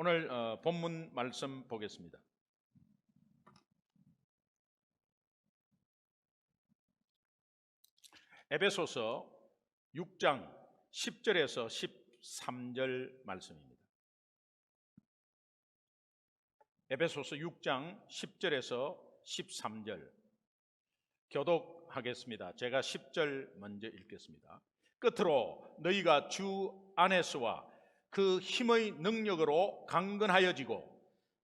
오늘 본문 말씀 보겠습니다. 에베소서 6장 10절에서 13절 말씀입니다. 에베소서 6장 10절에서 13절 교독하겠습니다. 제가 10절 먼저 읽겠습니다. 끝으로 너희가 주 안에서와 그 힘의 능력으로 강건하여지고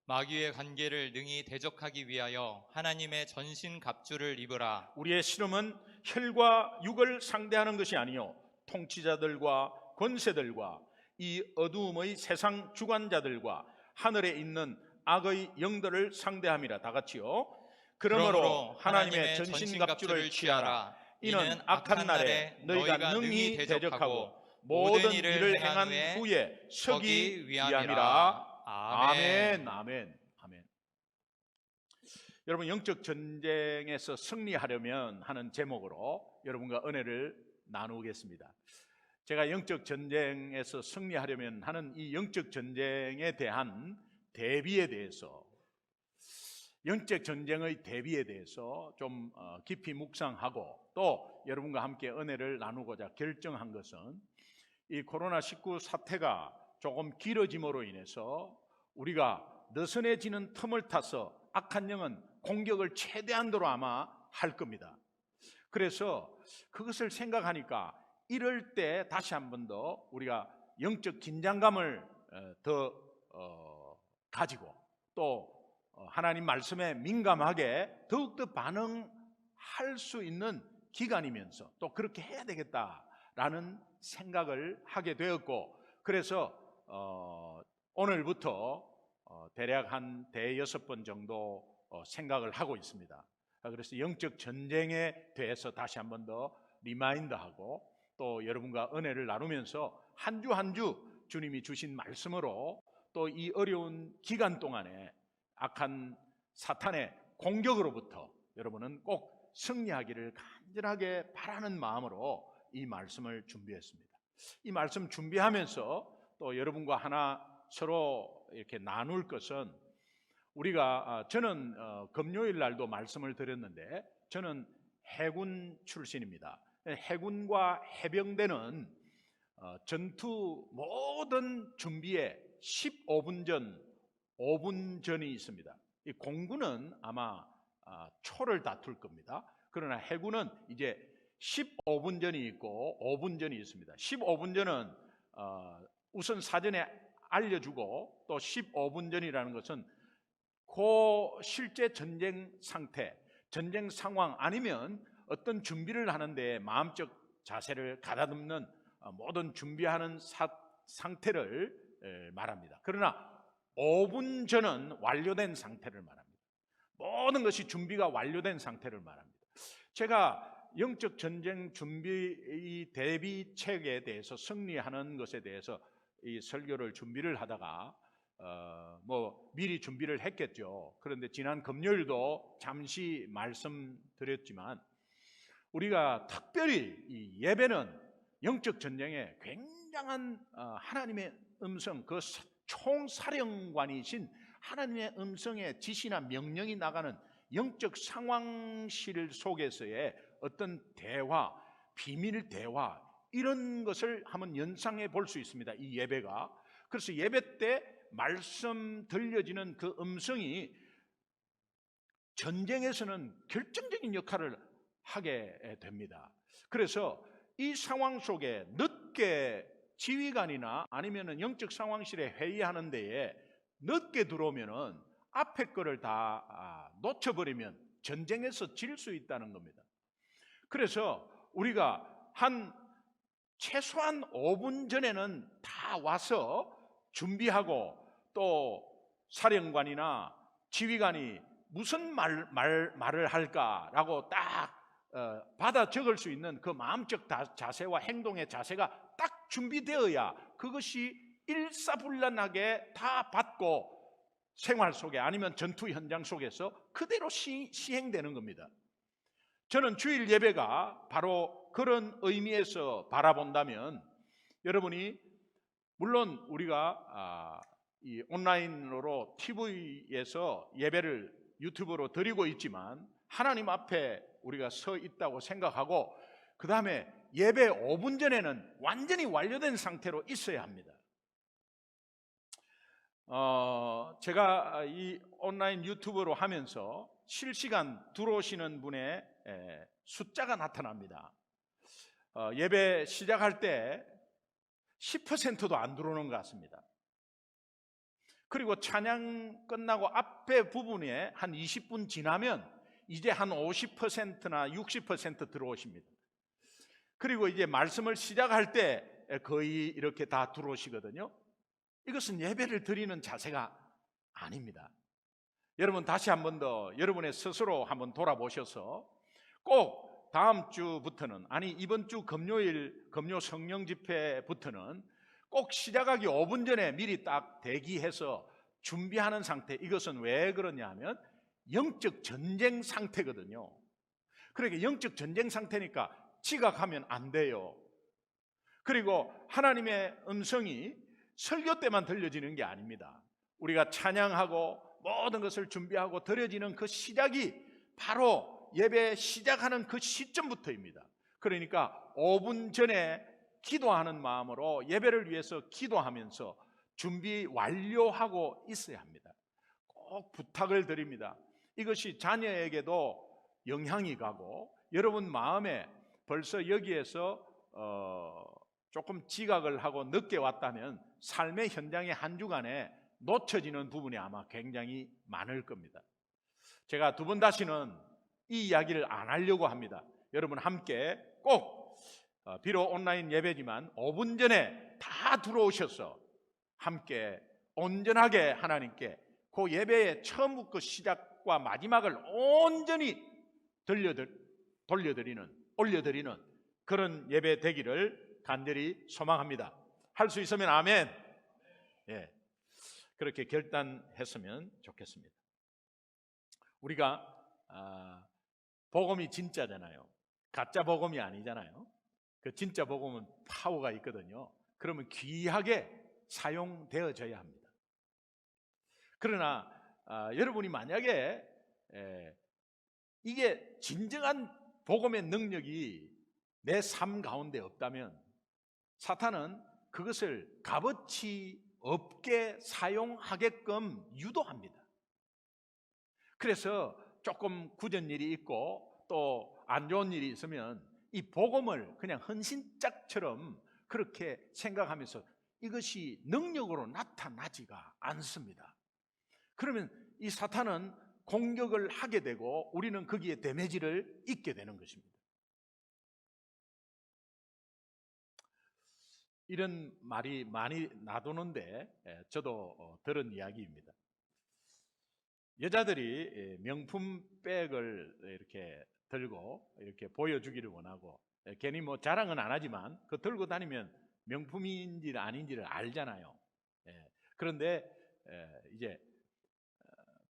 마귀의 관계를 능히 대적하기 위하여 하나님의 전신 갑주를 입으라. 우리의 씨름은 혈과 육을 상대하는 것이 아니요 통치자들과 권세들과 이 어두움의 세상 주관자들과 하늘에 있는 악의 영들을 상대함이라. 다 같이요. 그러므로 하나님의 전신 갑주를 취하라. 이는 악한 날에 너희가 능히 대적하고 모든 일을 행한 후에 서기 위함이라. 아멘, 아멘, 아멘. 여러분, 영적 전쟁에서 승리하려면 하는 제목으로 여러분과 은혜를 나누겠습니다. 제가 영적 전쟁에서 승리하려면 하는 이 영적 전쟁에 대한 대비에 대해서, 영적 전쟁의 대비에 대해서 좀 깊이 묵상하고 또 여러분과 함께 은혜를 나누고자 결정한 것은 이 코로나19 사태가 조금 길어짐으로 인해서 우리가 느슨해지는 틈을 타서 악한 영은 공격을 최대한도로 아마 할 겁니다. 그래서 그것을 생각하니까 이럴 때 다시 한 번 더 우리가 영적 긴장감을 더 가지고 또 하나님 말씀에 민감하게 더욱더 반응할 수 있는 기간이면서 또 그렇게 해야 되겠다라는 생각을 하게 되었고, 그래서 오늘부터 대략 한 대여섯 번 정도 생각을 하고 있습니다. 그래서 영적 전쟁에 대해서 다시 한 번 더 리마인드하고 또 여러분과 은혜를 나누면서 한 주 한 주 주님이 주신 말씀으로 또 이 어려운 기간 동안에 악한 사탄의 공격으로부터 여러분은 꼭 승리하기를 간절하게 바라는 마음으로 이 말씀을 준비했습니다. 이 말씀 준비하면서 또 여러분과 하나 서로 이렇게 나눌 것은, 우리가 저는 금요일 날도 말씀을 드렸는데 저는 해군 출신입니다. 해군과 해병대는 전투 모든 준비에 15분 전, 5분 전이 있습니다. 이 공군은 아마 초를 다툴 겁니다. 그러나 해군은 이제 15분 전이 있고 5분 전이 있습니다. 15분 전은 우선 사전에 알려주고, 또 15분 전이라는 것은 그 실제 전쟁 상태, 전쟁 상황 아니면 어떤 준비를 하는데 마음적 자세를 가다듬는 모든 준비하는 상태를 말합니다. 그러나 5분 전은 완료된 상태를 말합니다. 모든 것이 준비가 완료된 상태를 말합니다. 제가 영적 전쟁 준비 대비책에 대해서 승리하는 것에 대해서 이 설교를 준비를 하다가 미리 준비를 했겠죠. 그런데 지난 금요일도 잠시 말씀드렸지만 우리가 특별히 이 예배는 영적 전쟁에 굉장한 하나님의 음성, 그 총사령관이신 하나님의 음성의 지시나 명령이 나가는 영적 상황실 속에서의 어떤 대화, 비밀 대화, 이런 것을 한번 연상해 볼 수 있습니다. 이 예배가. 그래서 예배 때 말씀 들려지는 그 음성이 전쟁에서는 결정적인 역할을 하게 됩니다. 그래서 이 상황 속에 늦게 지휘관이나 아니면은 영적 상황실에 회의하는 데에 늦게 들어오면은 앞에 거를 다 놓쳐버리면 전쟁에서 질 수 있다는 겁니다. 그래서 우리가 최소한 5분 전에는 다 와서 준비하고, 또 사령관이나 지휘관이 무슨 말을 할까라고 딱 받아 적을 수 있는 그 마음적 자세와 행동의 자세가 딱 준비되어야 그것이 일사불란하게 다 받고 생활 속에 아니면 전투 현장 속에서 그대로 시행되는 겁니다. 저는 주일 예배가 바로 그런 의미에서 바라본다면, 여러분이 물론 우리가 이 온라인으로 TV에서 예배를 유튜브로 드리고 있지만 하나님 앞에 우리가 서 있다고 생각하고 그 다음에 예배 5분 전에는 완전히 완료된 상태로 있어야 합니다. 제가 이 온라인 유튜브로 하면서 실시간 들어오시는 분의 숫자가 나타납니다. 예배 시작할 때 10%도 안 들어오는 것 같습니다. 그리고 찬양 끝나고 앞에 부분에 한 20분 지나면 이제 한 50%나 60% 들어오십니다. 그리고 이제 말씀을 시작할 때 거의 이렇게 다 들어오시거든요. 이것은 예배를 드리는 자세가 아닙니다. 여러분 다시 한 번 더 여러분의 스스로 한번 돌아보셔서 꼭 다음 주부터는, 아니 이번 주 금요일 금요 성령 집회부터는 꼭 시작하기 5분 전에 미리 딱 대기해서 준비하는 상태. 이것은 왜 그러냐 하면 영적 전쟁 상태거든요. 그러니까 영적 전쟁 상태니까 지각하면 안 돼요. 그리고 하나님의 음성이 설교 때만 들려지는 게 아닙니다. 우리가 찬양하고 모든 것을 준비하고 드려지는 그 시작이 바로 예배 시작하는 그 시점부터입니다. 그러니까 5분 전에 기도하는 마음으로 예배를 위해서 기도하면서 준비 완료하고 있어야 합니다. 꼭 부탁을 드립니다. 이것이 자녀에게도 영향이 가고 여러분 마음에 벌써 여기에서 조금 지각을 하고 늦게 왔다면 삶의 현장의 한 주간에 놓쳐지는 부분이 아마 굉장히 많을 겁니다. 제가 두 번 다시는 이 이야기를 안 하려고 합니다. 여러분 함께 꼭 비록 온라인 예배지만 5분 전에 다 들어오셔서 함께 온전하게 하나님께 그 예배의 처음부터 시작과 마지막을 온전히 올려드리는 그런 예배 되기를 간절히 소망합니다. 할 수 있으면 아멘. 예, 그렇게 결단했으면 좋겠습니다. 우리가 복음이 진짜잖아요. 가짜 복음이 아니잖아요. 그 진짜 복음은 파워가 있거든요. 그러면 귀하게 사용되어져야 합니다. 그러나 여러분이 만약에 이게 진정한 복음의 능력이 내 삶 가운데 없다면 사탄은 그것을 값어치 없게 사용하게끔 유도합니다. 그래서 조금 굳은 일이 있고 또 안 좋은 일이 있으면 이 복음을 그냥 헌신짝처럼 그렇게 생각하면서 이것이 능력으로 나타나지가 않습니다. 그러면 이 사탄은 공격을 하게 되고 우리는 거기에 데미지를 입게 되는 것입니다. 이런 말이 많이 나도는데 저도 들은 이야기입니다. 여자들이 명품 백을 이렇게 들고 이렇게 보여주기를 원하고 괜히 뭐 자랑은 안 하지만 그 들고 다니면 명품인지 아닌지를 알잖아요. 그런데 이제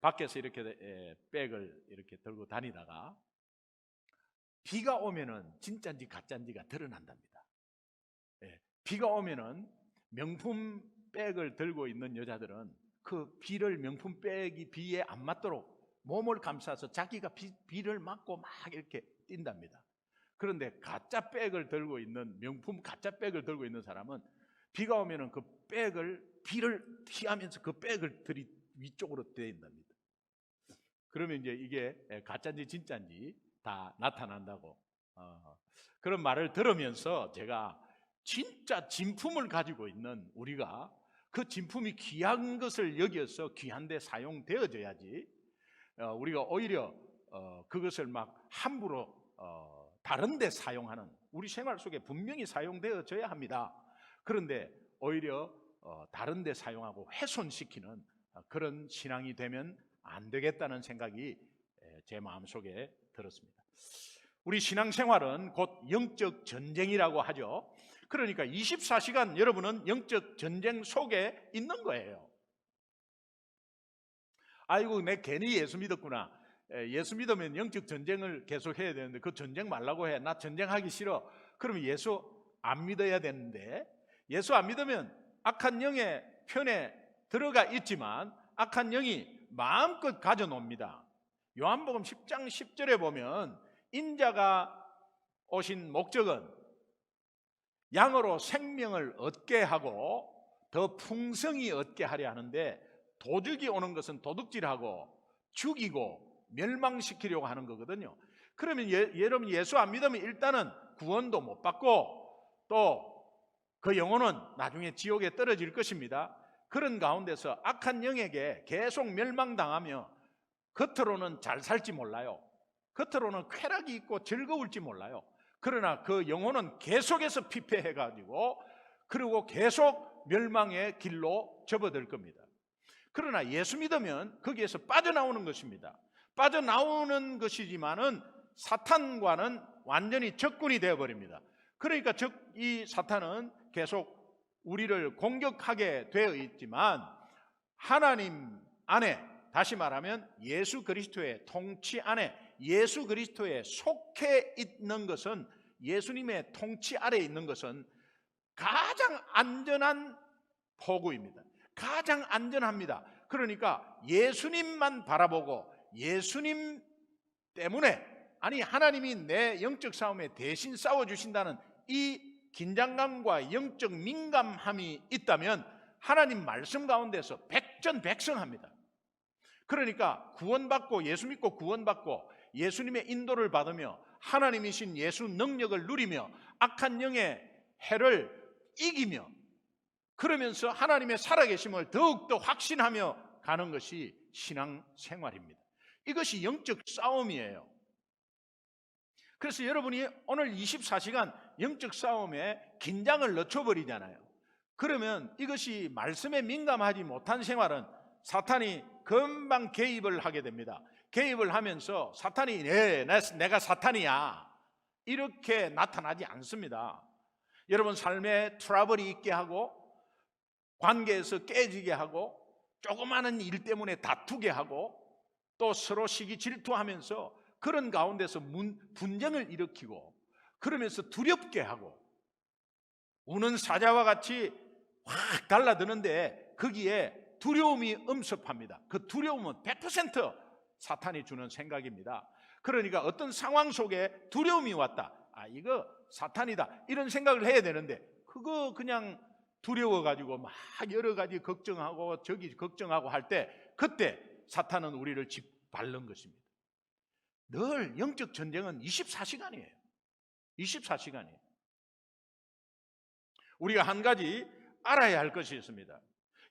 밖에서 이렇게 백을 이렇게 들고 다니다가 비가 오면은 진짜인지 가짜인지가 드러난답니다. 비가 오면은 명품 백을 들고 있는 여자들은 그 비를 명품 백이 비에 안 맞도록 몸을 감싸서 자기가 비를 맞고 막 이렇게 뛴답니다. 그런데 가짜 백을 들고 있는 명품 가짜 백을 들고 있는 사람은 비가 오면은 그 비를 피하면서 그 백을 위쪽으로 대인답니다. 그러면 이제 이게 가짜인지 진짜인지 다 나타난다고 그런 말을 들으면서 제가 진짜 진품을 가지고 있는 우리가 그 진품이 귀한 것을 여겨서 귀한 데 사용되어져야지 우리가 오히려 그것을 막 함부로 다른 데 사용하는, 우리 생활 속에 분명히 사용되어져야 합니다. 그런데 오히려 다른 데 사용하고 훼손시키는 그런 신앙이 되면 안 되겠다는 생각이 제 마음속에 들었습니다. 우리 신앙생활은 곧 영적 전쟁이라고 하죠. 그러니까 24시간 여러분은 영적 전쟁 속에 있는 거예요. 아이고 내 괜히 예수 믿었구나. 예수 믿으면 영적 전쟁을 계속 해야 되는데 그 전쟁 말라고 해. 나 전쟁하기 싫어. 그러면 예수 안 믿어야 되는데 예수 안 믿으면 악한 영의 편에 들어가 있지만 악한 영이 마음껏 가져놉니다. 요한복음 10장 10절에 보면 인자가 오신 목적은 양으로 생명을 얻게 하고 더 풍성히 얻게 하려 하는데, 도둑이 오는 것은 도둑질하고 죽이고 멸망시키려고 하는 거거든요. 그러면 여러분 예수 안 믿으면 일단은 구원도 못 받고 또 그 영혼은 나중에 지옥에 떨어질 것입니다. 그런 가운데서 악한 영에게 계속 멸망당하며 겉으로는 잘 살지 몰라요. 겉으로는 쾌락이 있고 즐거울지 몰라요. 그러나 그 영혼은 계속해서 피폐해가지고 그리고 계속 멸망의 길로 접어들 겁니다. 그러나 예수 믿으면 거기에서 빠져나오는 것입니다. 빠져나오는 것이지만은 사탄과는 완전히 적군이 되어버립니다. 그러니까 이 사탄은 계속 우리를 공격하게 되어 있지만 하나님 안에, 다시 말하면 예수 그리스도의 통치 안에, 예수 그리스도에 속해 있는 것은, 예수님의 통치 아래에 있는 것은 가장 안전한 포구입니다. 가장 안전합니다. 그러니까 예수님만 바라보고 예수님 때문에, 아니 하나님이 내 영적 싸움에 대신 싸워주신다는 이 긴장감과 영적 민감함이 있다면 하나님 말씀 가운데서 백전백승합니다. 그러니까 구원받고, 예수 믿고 구원받고 예수님의 인도를 받으며 하나님이신 예수 능력을 누리며 악한 영의 해를 이기며 그러면서 하나님의 살아계심을 더욱더 확신하며 가는 것이 신앙생활입니다. 이것이 영적 싸움이에요. 그래서 여러분이 오늘 24시간 영적 싸움에 긴장을 늦춰버리잖아요. 그러면 이것이 말씀에 민감하지 못한 생활은 사탄이 금방 개입을 하게 됩니다. 개입을 하면서 사탄이 내가 사탄이야 이렇게 나타나지 않습니다. 여러분 삶에 트러블이 있게 하고 관계에서 깨지게 하고 조그마한 일 때문에 다투게 하고 또 서로 시기 질투하면서 그런 가운데서 분쟁을 일으키고 그러면서 두렵게 하고 우는 사자와 같이 확 달라드는데 거기에 두려움이 엄습합니다. 그 두려움은 100% 사탄이 주는 생각입니다. 그러니까 어떤 상황 속에 두려움이 왔다, 이거 사탄이다 이런 생각을 해야 되는데 그거 그냥 두려워가지고 막 여러 가지 걱정하고 저기 걱정하고 할 때 그때 사탄은 우리를 짓밟는 것입니다. 늘 영적 전쟁은 24시간이에요. 24시간이에요. 우리가 한 가지 알아야 할 것이 있습니다.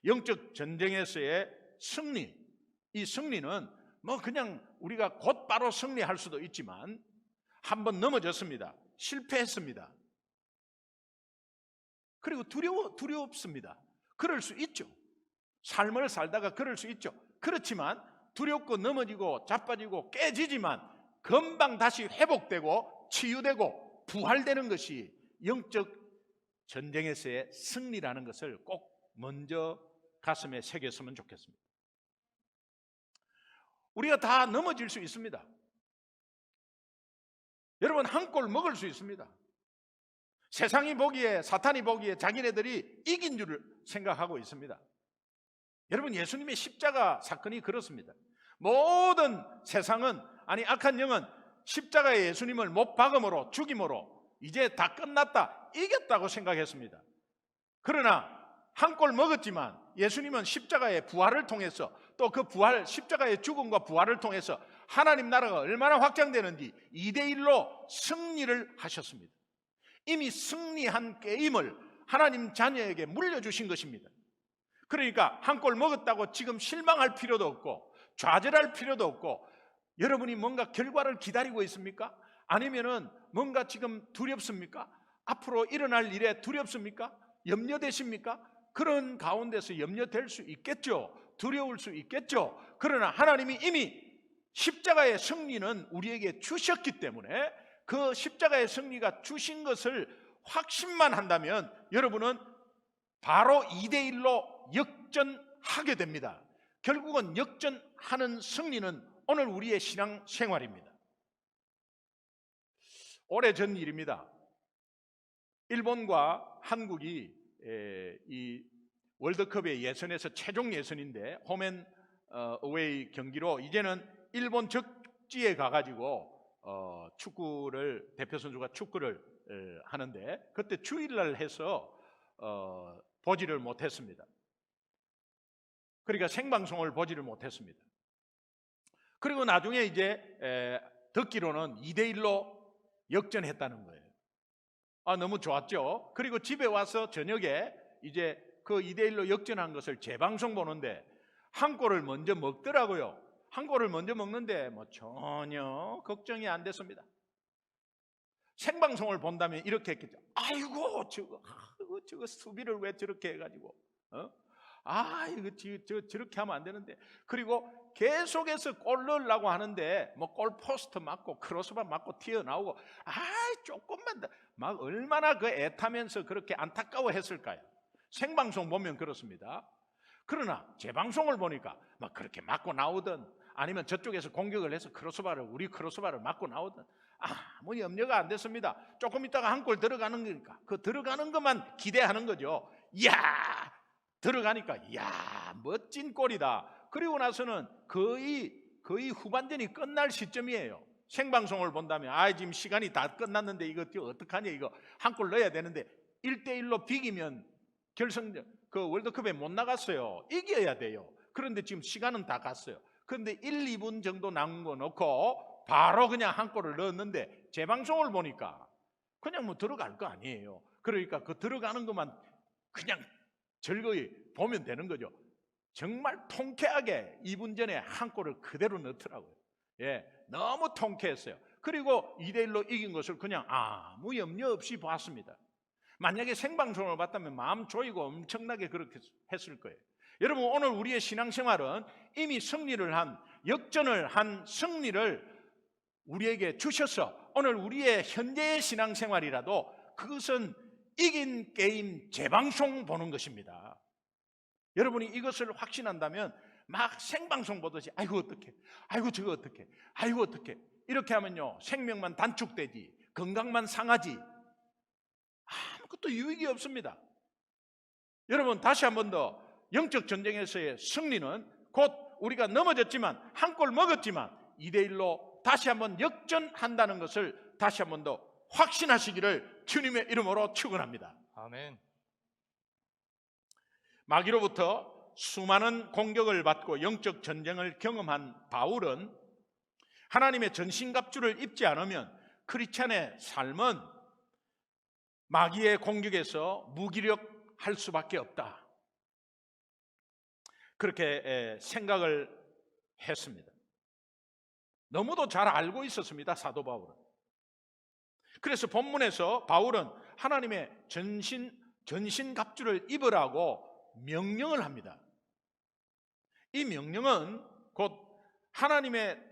영적 전쟁에서의 승리, 이 승리는 뭐 그냥 우리가 곧바로 승리할 수도 있지만 한번 넘어졌습니다. 실패했습니다. 그리고 두렵습니다. 그럴 수 있죠. 삶을 살다가 그럴 수 있죠. 그렇지만 두렵고 넘어지고 자빠지고 깨지지만 금방 다시 회복되고 치유되고 부활되는 것이 영적 전쟁에서의 승리라는 것을 꼭 먼저 가슴에 새겼으면 좋겠습니다. 우리가 다 넘어질 수 있습니다. 여러분 한 골 먹을 수 있습니다. 세상이 보기에, 사탄이 보기에 자기네들이 이긴 줄 생각하고 있습니다. 여러분 예수님의 십자가 사건이 그렇습니다. 모든 세상은, 아니 악한 영은 십자가에 예수님을 못 박음으로 죽임으로 이제 다 끝났다, 이겼다고 생각했습니다. 그러나 한 골 먹었지만 예수님은 십자가의 부활을 통해서 또 그 부활, 십자가의 죽음과 부활을 통해서 하나님 나라가 얼마나 확장되는지 2대1로 승리를 하셨습니다. 이미 승리한 게임을 하나님 자녀에게 물려주신 것입니다. 그러니까 한 골 먹었다고 지금 실망할 필요도 없고 좌절할 필요도 없고, 여러분이 뭔가 결과를 기다리고 있습니까? 아니면은 뭔가 지금 두렵습니까? 앞으로 일어날 일에 두렵습니까? 염려되십니까? 그런 가운데서 염려될 수 있겠죠. 두려울 수 있겠죠. 그러나 하나님이 이미 십자가의 승리는 우리에게 주셨기 때문에 그 십자가의 승리가 주신 것을 확신만 한다면 여러분은 바로 2대1로 역전하게 됩니다. 결국은 역전하는 승리는 오늘 우리의 신앙 생활입니다. 오래전 일입니다. 일본과 한국이 이 월드컵의 예선에서 최종 예선인데 홈앤 어웨이 경기로 이제는 일본 적지에 가가지고 축구를 대표 선수가 축구를 하는데 그때 주일날 해서 보지를 못했습니다. 그러니까 생방송을 보지를 못했습니다. 그리고 나중에 이제 듣기로는 2대1로 역전했다는 거예요. 너무 좋았죠. 그리고 집에 와서 저녁에 이제 그 2대1로 역전한 것을 재방송 보는데 한 골을 먼저 먹더라고요. 한 골을 먼저 먹는데 뭐 전혀 걱정이 안 됐습니다. 생방송을 본다면 이렇게 했겠죠. 아이고 저거 수비를 왜 저렇게 해가지고 이거 저렇게 하면 안 되는데. 그리고 계속해서 골 넣으려고 하는데 뭐 골포스트 맞고 크로스바 맞고 튀어나오고 조금만 더 막 얼마나 그 애타면서 그렇게 안타까워했을까요? 생방송 보면 그렇습니다. 그러나 재방송을 보니까 막 그렇게 맞고 나오든 아니면 저쪽에서 공격을 해서 우리 크로스바를 맞고 나오든 아무 염려가 안 됐습니다. 조금 있다가 한 골 들어가는 거니까 그 들어가는 것만 기대하는 거죠. 이야 들어가니까 이야 멋진 골이다. 그리고 나서는 거의 후반전이 끝날 시점이에요. 생방송을 본다면 지금 시간이 다 끝났는데 이거 어떡하냐, 이거 한 골 넣어야 되는데 1대1로 비기면 결승전 그 월드컵에 못 나갔어요. 이겨야 돼요. 그런데 지금 시간은 다 갔어요. 그런데 1, 2분 정도 남은 거 놓고 바로 그냥 한 골을 넣었는데 재방송을 보니까 그냥 뭐 들어갈 거 아니에요. 그러니까 그 들어가는 것만 그냥 즐거이 보면 되는 거죠. 정말 통쾌하게 2분 전에 한 골을 그대로 넣더라고요. 너무 통쾌했어요. 그리고 2대1로 이긴 것을 그냥 아무 염려 없이 봤습니다. 만약에 생방송을 봤다면 마음 조이고 엄청나게 그렇게 했을 거예요. 여러분, 오늘 우리의 신앙생활은 이미 역전을 한 승리를 우리에게 주셔서 오늘 우리의 현재의 신앙생활이라도 그것은 이긴 게임 재방송 보는 것입니다. 여러분이 이것을 확신한다면 막 생방송 보듯이 아이고 어떡해, 아이고 저거 어떡해, 아이고 어떡해 이렇게 하면요 생명만 단축되지 건강만 상하지 아무것도 유익이 없습니다. 여러분, 다시 한 번 더 영적 전쟁에서의 승리는 곧 우리가 넘어졌지만 한 골 먹었지만 2대1로 다시 한번 역전한다는 것을 다시 한 번 더 확신하시기를 주님의 이름으로 축원합니다. 아멘. 마귀로부터 수많은 공격을 받고 영적 전쟁을 경험한 바울은 하나님의 전신갑주를 입지 않으면 크리스찬의 삶은 마귀의 공격에서 무기력할 수밖에 없다. 그렇게 생각을 했습니다. 너무도 잘 알고 있었습니다, 사도 바울은. 그래서 본문에서 바울은 하나님의 전신갑주를 입으라고 명령을 합니다. 이 명령은 곧 하나님의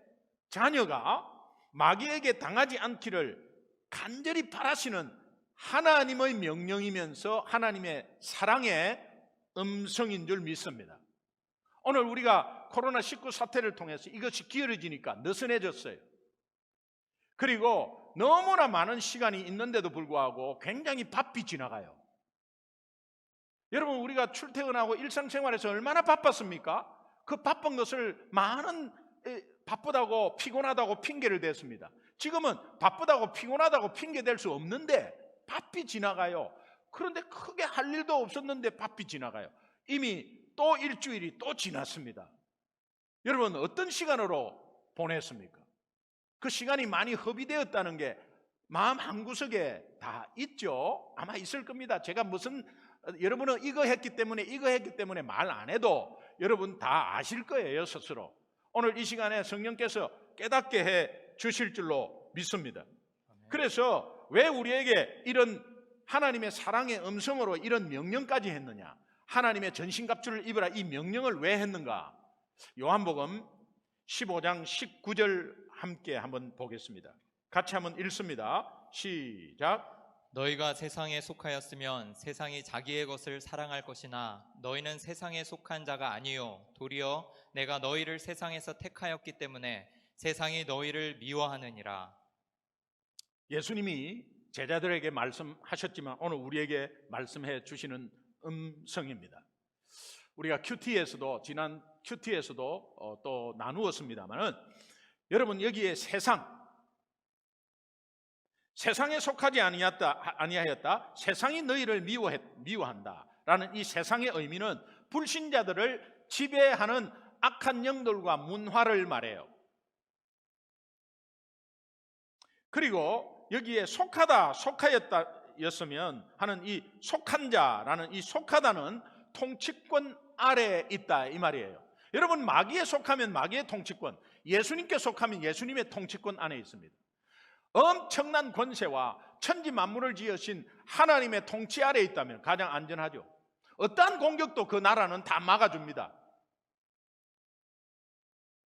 자녀가 마귀에게 당하지 않기를 간절히 바라시는 하나님의 명령이면서 하나님의 사랑의 음성인 줄 믿습니다. 오늘 우리가 코로나19 사태를 통해서 이것이 기울어지니까 느슨해졌어요. 그리고 너무나 많은 시간이 있는데도 불구하고 굉장히 바삐 지나가요. 여러분, 우리가 출퇴근하고 일상생활에서 얼마나 바빴습니까? 그 바쁜 것을 바쁘다고 피곤하다고 핑계를 댔습니다. 지금은 바쁘다고 피곤하다고 핑계댈 수 없는데 바삐 지나가요. 그런데 크게 할 일도 없었는데 바삐 지나가요. 이미 또 일주일이 또 지났습니다. 여러분, 어떤 시간으로 보냈습니까? 그 시간이 많이 허비되었다는 게 마음 한구석에 다 있죠. 아마 있을 겁니다. 제가 여러분은 이거 했기 때문에 말 안 해도 여러분 다 아실 거예요, 스스로. 오늘 이 시간에 성령께서 깨닫게 해 주실 줄로 믿습니다. 그래서 왜 우리에게 이런 하나님의 사랑의 음성으로 이런 명령까지 했느냐? 하나님의 전신갑주를 입으라, 이 명령을 왜 했는가? 요한복음 15장 19절 함께 한번 보겠습니다. 같이 한번 읽습니다. 시작. 너희가 세상에 속하였으면 세상이 자기의 것을 사랑할 것이나 너희는 세상에 속한 자가 아니요 도리어 내가 너희를 세상에서 택하였기 때문에 세상이 너희를 미워하느니라. 예수님이 제자들에게 말씀하셨지만 오늘 우리에게 말씀해 주시는 음성입니다. 우리가 큐티에서도 지난 큐티에서도 또 나누었습니다만은 여러분 여기에 세상에 속하지 아니하였다. 세상이 너희를 미워한다라는 이 세상의 의미는 불신자들을 지배하는 악한 영들과 문화를 말해요. 그리고 여기에 속하였으면 하는 이 속한 자라는 이 속하다는 통치권 아래에 있다 이 말이에요. 여러분 마귀에 속하면 마귀의 통치권, 예수님께 속하면 예수님의 통치권 안에 있습니다. 엄청난 권세와 천지 만물을 지으신 하나님의 통치 아래에 있다면 가장 안전하죠. 어떠한 공격도 그 나라는 다 막아줍니다.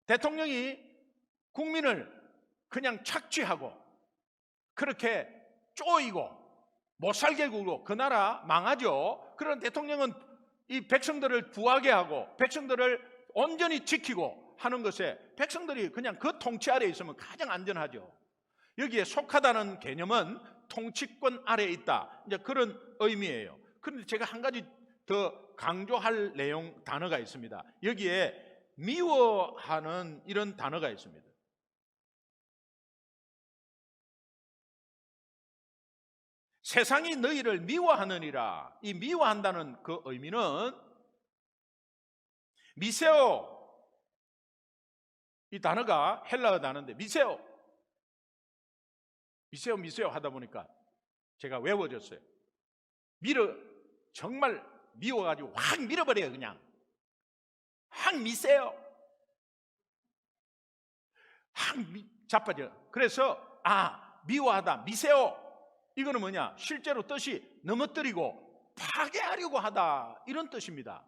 대통령이 국민을 그냥 착취하고 그렇게 쪼이고 못살게 굴고 그 나라 망하죠. 그런 대통령은 이 백성들을 부하게 하고 백성들을 온전히 지키고 하는 것에 백성들이 그냥 그 통치 아래에 있으면 가장 안전하죠. 여기에 속하다는 개념은 통치권 아래에 있다, 이제 그런 의미예요. 그런데 제가 한 가지 더 강조할 단어가 있습니다. 여기에 미워하는 이런 단어가 있습니다. 세상이 너희를 미워하느니라. 이 미워한다는 그 의미는 미세오, 이 단어가 헬라어 단어인데 미세오 하다 보니까 제가 외워졌어요. 정말 미워가지고 확 밀어버려요. 그냥 확 미세요. 확 자빠져. 그래서 미워하다, 미세오, 이거는 뭐냐? 실제로 뜻이 넘어뜨리고 파괴하려고 하다, 이런 뜻입니다.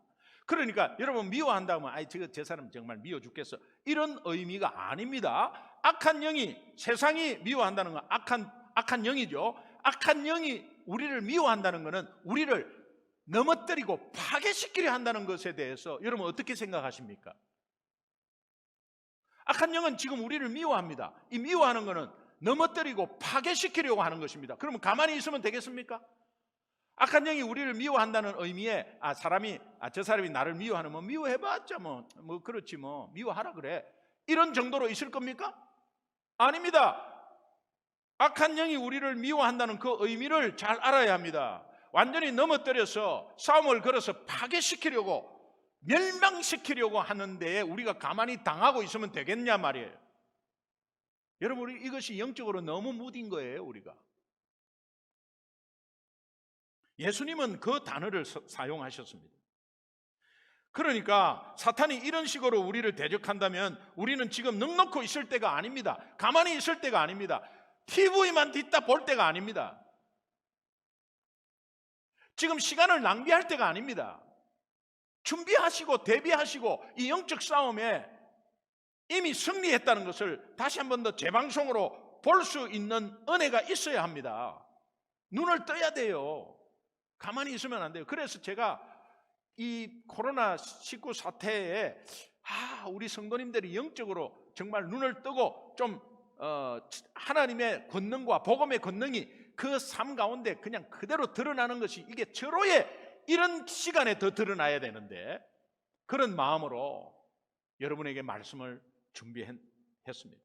그러니까 여러분 미워한다 하면 저 사람 정말 미워 죽겠어, 이런 의미가 아닙니다. 악한 영이, 세상이 미워한다는 건 악한 영이죠. 악한 영이 우리를 미워한다는 것은 우리를 넘어뜨리고 파괴시키려 한다는 것에 대해서 여러분 어떻게 생각하십니까? 악한 영은 지금 우리를 미워합니다. 이 미워하는 것은 넘어뜨리고 파괴시키려고 하는 것입니다. 그러면 가만히 있으면 되겠습니까? 악한 영이 우리를 미워한다는 의미에 저 사람이 나를 미워하는, 뭐 미워해봤자 뭐 그렇지 뭐 미워하라 그래, 이런 정도로 있을 겁니까? 아닙니다. 악한 영이 우리를 미워한다는 그 의미를 잘 알아야 합니다. 완전히 넘어뜨려서 싸움을 걸어서 파괴시키려고, 멸망시키려고 하는 데에 우리가 가만히 당하고 있으면 되겠냐 말이에요. 여러분 이것이 영적으로 너무 무딘 거예요. 우리가 예수님은 그 단어를 사용하셨습니다. 그러니까 사탄이 이런 식으로 우리를 대적한다면 우리는 지금 넋놓고 있을 때가 아닙니다. 가만히 있을 때가 아닙니다. TV만 뒷다 볼 때가 아닙니다. 지금 시간을 낭비할 때가 아닙니다. 준비하시고 대비하시고 이 영적 싸움에 이미 승리했다는 것을 다시 한 번 더 재방송으로 볼 수 있는 은혜가 있어야 합니다. 눈을 떠야 돼요. 가만히 있으면 안 돼요. 그래서 제가 이 코로나19 사태에 우리 성도님들이 영적으로 정말 눈을 뜨고 좀 하나님의 권능과 복음의 권능이 그 삶 가운데 그냥 그대로 드러나는 것이, 이게 절호의 이런 시간에 더 드러나야 되는데, 그런 마음으로 여러분에게 말씀을 준비했습니다.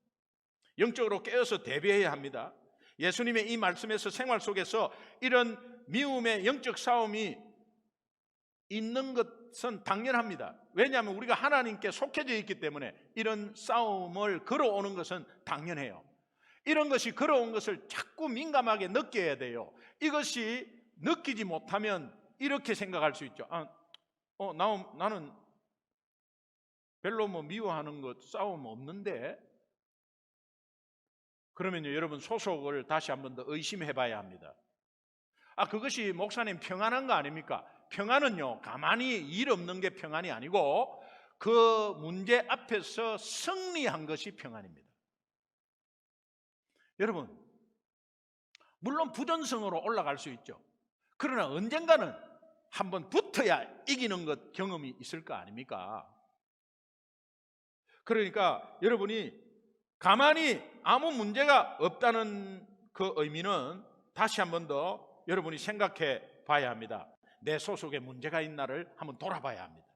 영적으로 깨어서 대비해야 합니다. 예수님의 이 말씀에서 생활 속에서 이런 미움의 영적 싸움이 있는 것은 당연합니다. 왜냐하면 우리가 하나님께 속해져 있기 때문에 이런 싸움을 걸어오는 것은 당연해요. 이런 것이 걸어온 것을 자꾸 민감하게 느껴야 돼요. 이것이 느끼지 못하면 이렇게 생각할 수 있죠. 나는 별로 미워하는 것, 싸움 없는데. 그러면요, 여러분 소속을 다시 한 번 더 의심해 봐야 합니다. 그것이 목사님 평안한 거 아닙니까? 평안은요, 가만히 일 없는 게 평안이 아니고 그 문제 앞에서 승리한 것이 평안입니다. 여러분, 물론 부전성으로 올라갈 수 있죠. 그러나 언젠가는 한번 붙어야 이기는 것 경험이 있을 거 아닙니까? 그러니까 여러분이 가만히 아무 문제가 없다는 그 의미는 다시 한 번 더 여러분이 생각해 봐야 합니다. 내 소속에 문제가 있나를 한번 돌아봐야 합니다.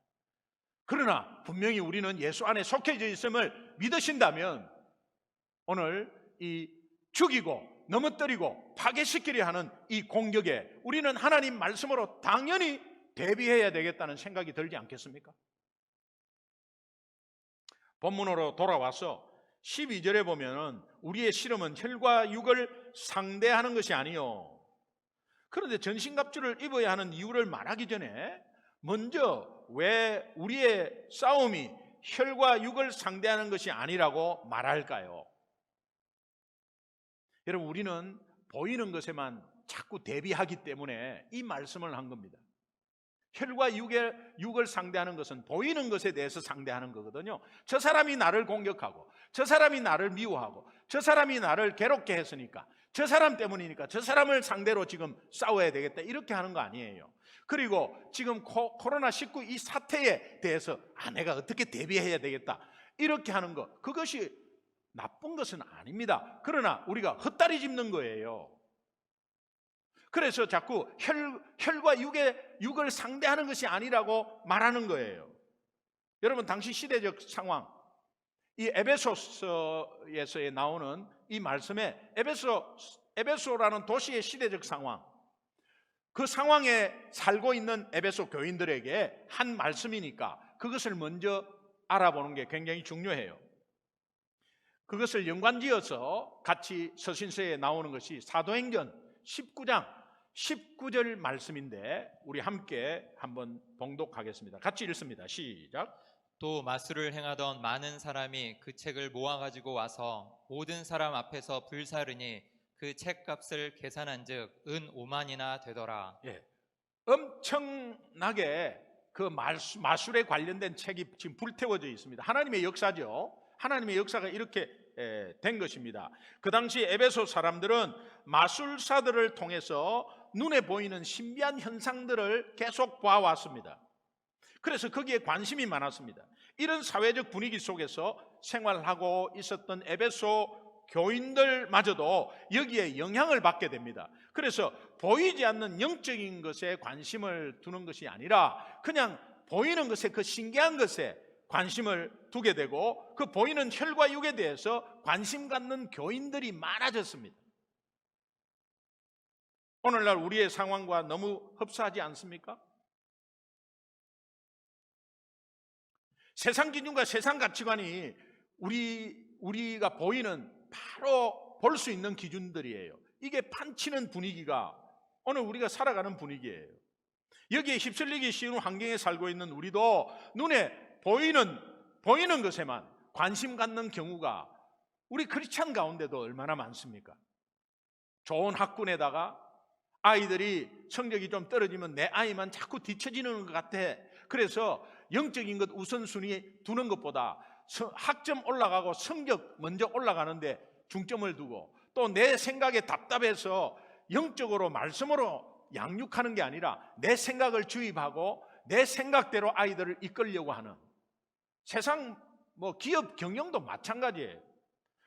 그러나 분명히 우리는 예수 안에 속해져 있음을 믿으신다면 오늘 이 죽이고 넘어뜨리고 파괴시키려 하는 이 공격에 우리는 하나님 말씀으로 당연히 대비해야 되겠다는 생각이 들지 않겠습니까? 본문으로 돌아와서 12절에 보면은 우리의 실험은 혈과 육을 상대하는 것이 아니요. 그런데 전신갑주를 입어야 하는 이유를 말하기 전에 먼저 왜 우리의 싸움이 혈과 육을 상대하는 것이 아니라고 말할까요? 여러분, 우리는 보이는 것에만 자꾸 대비하기 때문에 이 말씀을 한 겁니다. 혈과 육을 상대하는 것은 보이는 것에 대해서 상대하는 거거든요. 저 사람이 나를 공격하고, 저 사람이 나를 미워하고, 저 사람이 나를 괴롭게 했으니까, 저 사람 때문이니까 저 사람을 상대로 지금 싸워야 되겠다, 이렇게 하는 거 아니에요. 그리고 지금 코로나19 이 사태에 대해서 내가 어떻게 대비해야 되겠다, 이렇게 하는 것, 그것이 나쁜 것은 아닙니다. 그러나 우리가 헛다리 짚는 거예요. 그래서 자꾸 혈과 육을 상대하는 것이 아니라고 말하는 거예요. 여러분, 당시 시대적 상황, 이 에베소서에서 나오는 이 말씀에 에베소라는 도시의 시대적 상황, 그 상황에 살고 있는 에베소 교인들에게 한 말씀이니까 그것을 먼저 알아보는 게 굉장히 중요해요. 그것을 연관지어서 같이 서신서에 나오는 것이 사도행전 19장 19절 말씀인데 우리 함께 한번 봉독하겠습니다. 같이 읽습니다. 시작. 또 마술을 행하던 많은 사람이 그 책을 모아가지고 와서 모든 사람 앞에서 불사르니 그 책값을 계산한즉 은 5만이나 되더라. 엄청나게 그 마술에 관련된 책이 지금 불태워져 있습니다. 하나님의 역사죠. 하나님의 역사가 이렇게 된 것입니다. 그 당시 에베소 사람들은 마술사들을 통해서 눈에 보이는 신비한 현상들을 계속 봐왔습니다. 그래서 거기에 관심이 많았습니다. 이런 사회적 분위기 속에서 생활하고 있었던 에베소 교인들마저도 여기에 영향을 받게 됩니다. 그래서 보이지 않는 영적인 것에 관심을 두는 것이 아니라 그냥 보이는 것에, 그 신기한 것에 관심을 두게 되고 그 보이는 혈과 육에 대해서 관심 갖는 교인들이 많아졌습니다. 오늘날 우리의 상황과 너무 흡사하지 않습니까? 세상 기준과 세상 가치관이 우리가 보이는 바로 볼 수 있는 기준들이에요. 이게 판치는 분위기가 오늘 우리가 살아가는 분위기예요. 여기에 휩쓸리기 쉬운 환경에 살고 있는 우리도 눈에 보이는 것에만 관심 갖는 경우가 우리 크리스찬 가운데도 얼마나 많습니까? 좋은 학군에다가 아이들이 성적이 좀 떨어지면 내 아이만 자꾸 뒤처지는 것 같아. 그래서 영적인 것 우선순위 두는 것보다 학점 올라가고 성적 먼저 올라가는데 중점을 두고, 또 내 생각에 답답해서 영적으로 말씀으로 양육하는 게 아니라 내 생각을 주입하고 내 생각대로 아이들을 이끌려고 하는, 세상 기업 경영도 마찬가지예요.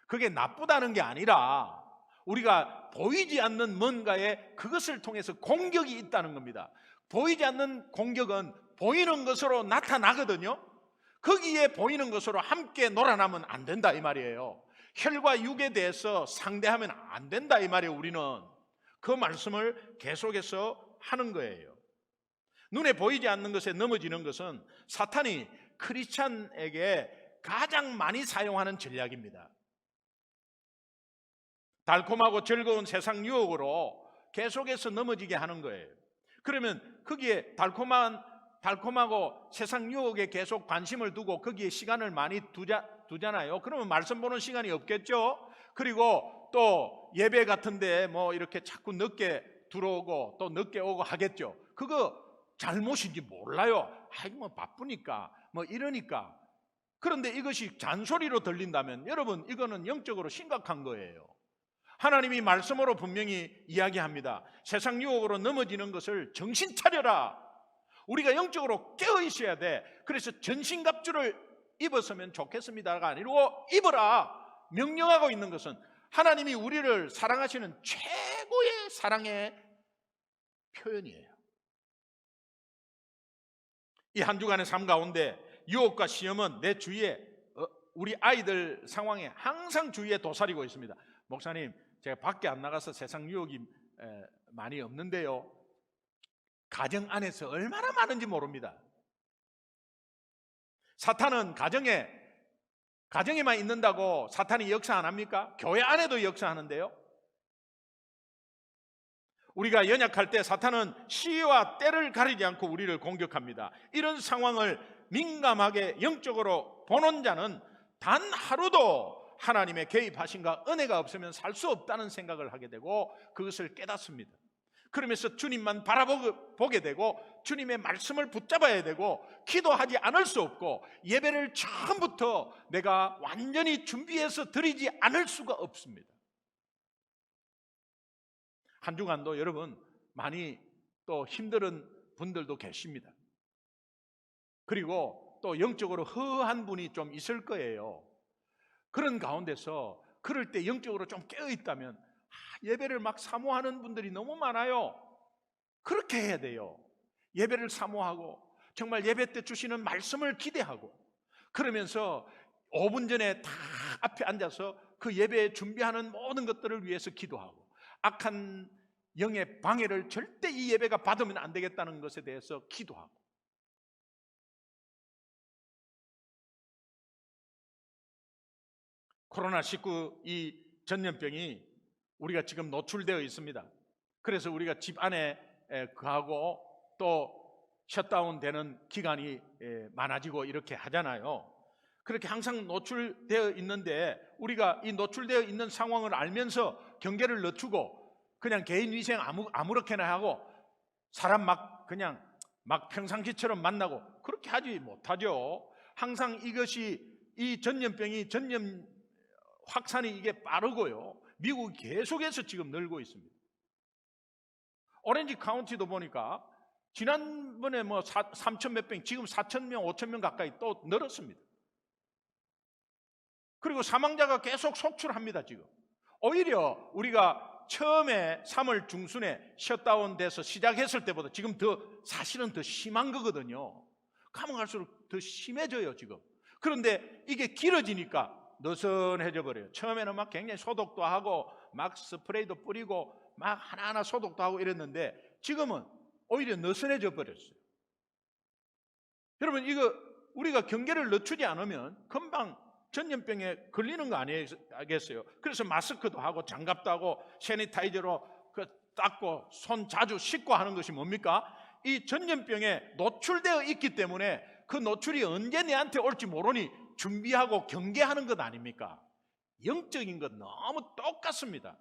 그게 나쁘다는 게 아니라 우리가 보이지 않는 뭔가에 그것을 통해서 공격이 있다는 겁니다. 보이지 않는 공격은 보이는 것으로 나타나거든요. 거기에 보이는 것으로 함께 놀아나면 안 된다 이 말이에요. 혈과 육에 대해서 상대하면 안 된다 이 말이에요. 우리는 그 말씀을 계속해서 하는 거예요. 눈에 보이지 않는 것에 넘어지는 것은 사탄이 크리스찬에게 가장 많이 사용하는 전략입니다. 달콤하고 즐거운 세상 유혹으로 계속해서 넘어지게 하는 거예요. 그러면 거기에 달콤하고 세상 유혹에 계속 관심을 두고 거기에 시간을 많이 두잖아요. 그러면 말씀 보는 시간이 없겠죠. 그리고 또 예배 같은데 이렇게 자꾸 늦게 들어오고 또 늦게 오고 하겠죠. 그거 잘못인지 몰라요. 바쁘니까 이러니까. 그런데 이것이 잔소리로 들린다면 여러분, 이거는 영적으로 심각한 거예요. 하나님이 말씀으로 분명히 이야기합니다. 세상 유혹으로 넘어지는 것을 정신 차려라. 우리가 영적으로 깨어 있어야 돼. 그래서 전신갑주를 입었으면 좋겠습니다가 아니고 입어라. 명령하고 있는 것은 하나님이 우리를 사랑하시는 최고의 사랑의 표현이에요. 이 한 주간의 삶 가운데 유혹과 시험은 내 주위에 우리 아이들 상황에 항상 주위에 도사리고 있습니다. 목사님, 제가 밖에 안 나가서 세상 유혹이 많이 없는데요, 가정 안에서 얼마나 많은지 모릅니다. 사탄은 가정에만 있는다고 사탄이 역사 안 합니까? 교회 안에도 역사하는데요. 우리가 연약할 때 사탄은 시와 때를 가리지 않고 우리를 공격합니다. 이런 상황을 민감하게 영적으로 보는 자는 단 하루도 하나님의 개입하심과 은혜가 없으면 살 수 없다는 생각을 하게 되고 그것을 깨닫습니다. 그러면서 주님만 바라보게 되고 주님의 말씀을 붙잡아야 되고 기도하지 않을 수 없고 예배를 처음부터 내가 완전히 준비해서 드리지 않을 수가 없습니다. 한 주간도 여러분 많이 또 힘든 분들도 계십니다. 그리고 또 영적으로 허한 분이 좀 있을 거예요. 그런 가운데서 그럴 때 영적으로 좀 깨어있다면 예배를 막 사모하는 분들이 너무 많아요. 그렇게 해야 돼요. 예배를 사모하고 정말 예배 때 주시는 말씀을 기대하고 그러면서 5분 전에 다 앞에 앉아서 그 예배 준비하는 모든 것들을 위해서 기도하고 악한 영의 방해를 절대 이 예배가 받으면 안 되겠다는 것에 대해서 기도하고 코로나19 이 전염병이 우리가 지금 노출되어 있습니다. 그래서 우리가 집 안에 거하고 또 셧다운 되는 기간이 많아지고 이렇게 하잖아요. 그렇게 항상 노출되어 있는데 우리가 이 노출되어 있는 상황을 알면서 경계를 늦추고 그냥 개인 위생 아무렇게나 하고 사람 그냥 평상시처럼 만나고 그렇게 하지 못하죠. 항상 이 전염병이 확산이 이게 빠르고요. 미국이 계속해서 지금 늘고 있습니다. 오렌지 카운티도 보니까 지난번에 3천 몇 명, 지금 4천 명, 5천 명 가까이 또 늘었습니다. 그리고 사망자가 계속 속출합니다. 지금 오히려 우리가 처음에 3월 중순에 셧다운 돼서 시작했을 때보다 지금 사실은 더 심한 거거든요. 가면 갈수록 더 심해져요 지금. 그런데 이게 길어지니까 느슨해져 버려요. 처음에는 굉장히 소독도 하고 스프레이도 뿌리고 하나하나 소독도 하고 이랬는데 지금은 오히려 느슨해져 버렸어요. 여러분 이거 우리가 경계를 늦추지 않으면 금방 전염병에 걸리는 거 아니겠어요? 그래서 마스크도 하고 장갑도 하고 세니타이저로 닦고 손 자주 씻고 하는 것이 뭡니까? 이 전염병에 노출되어 있기 때문에 그 노출이 언제 내한테 올지 모르니 준비하고 경계하는 것 아닙니까? 영적인 것 너무 똑같습니다.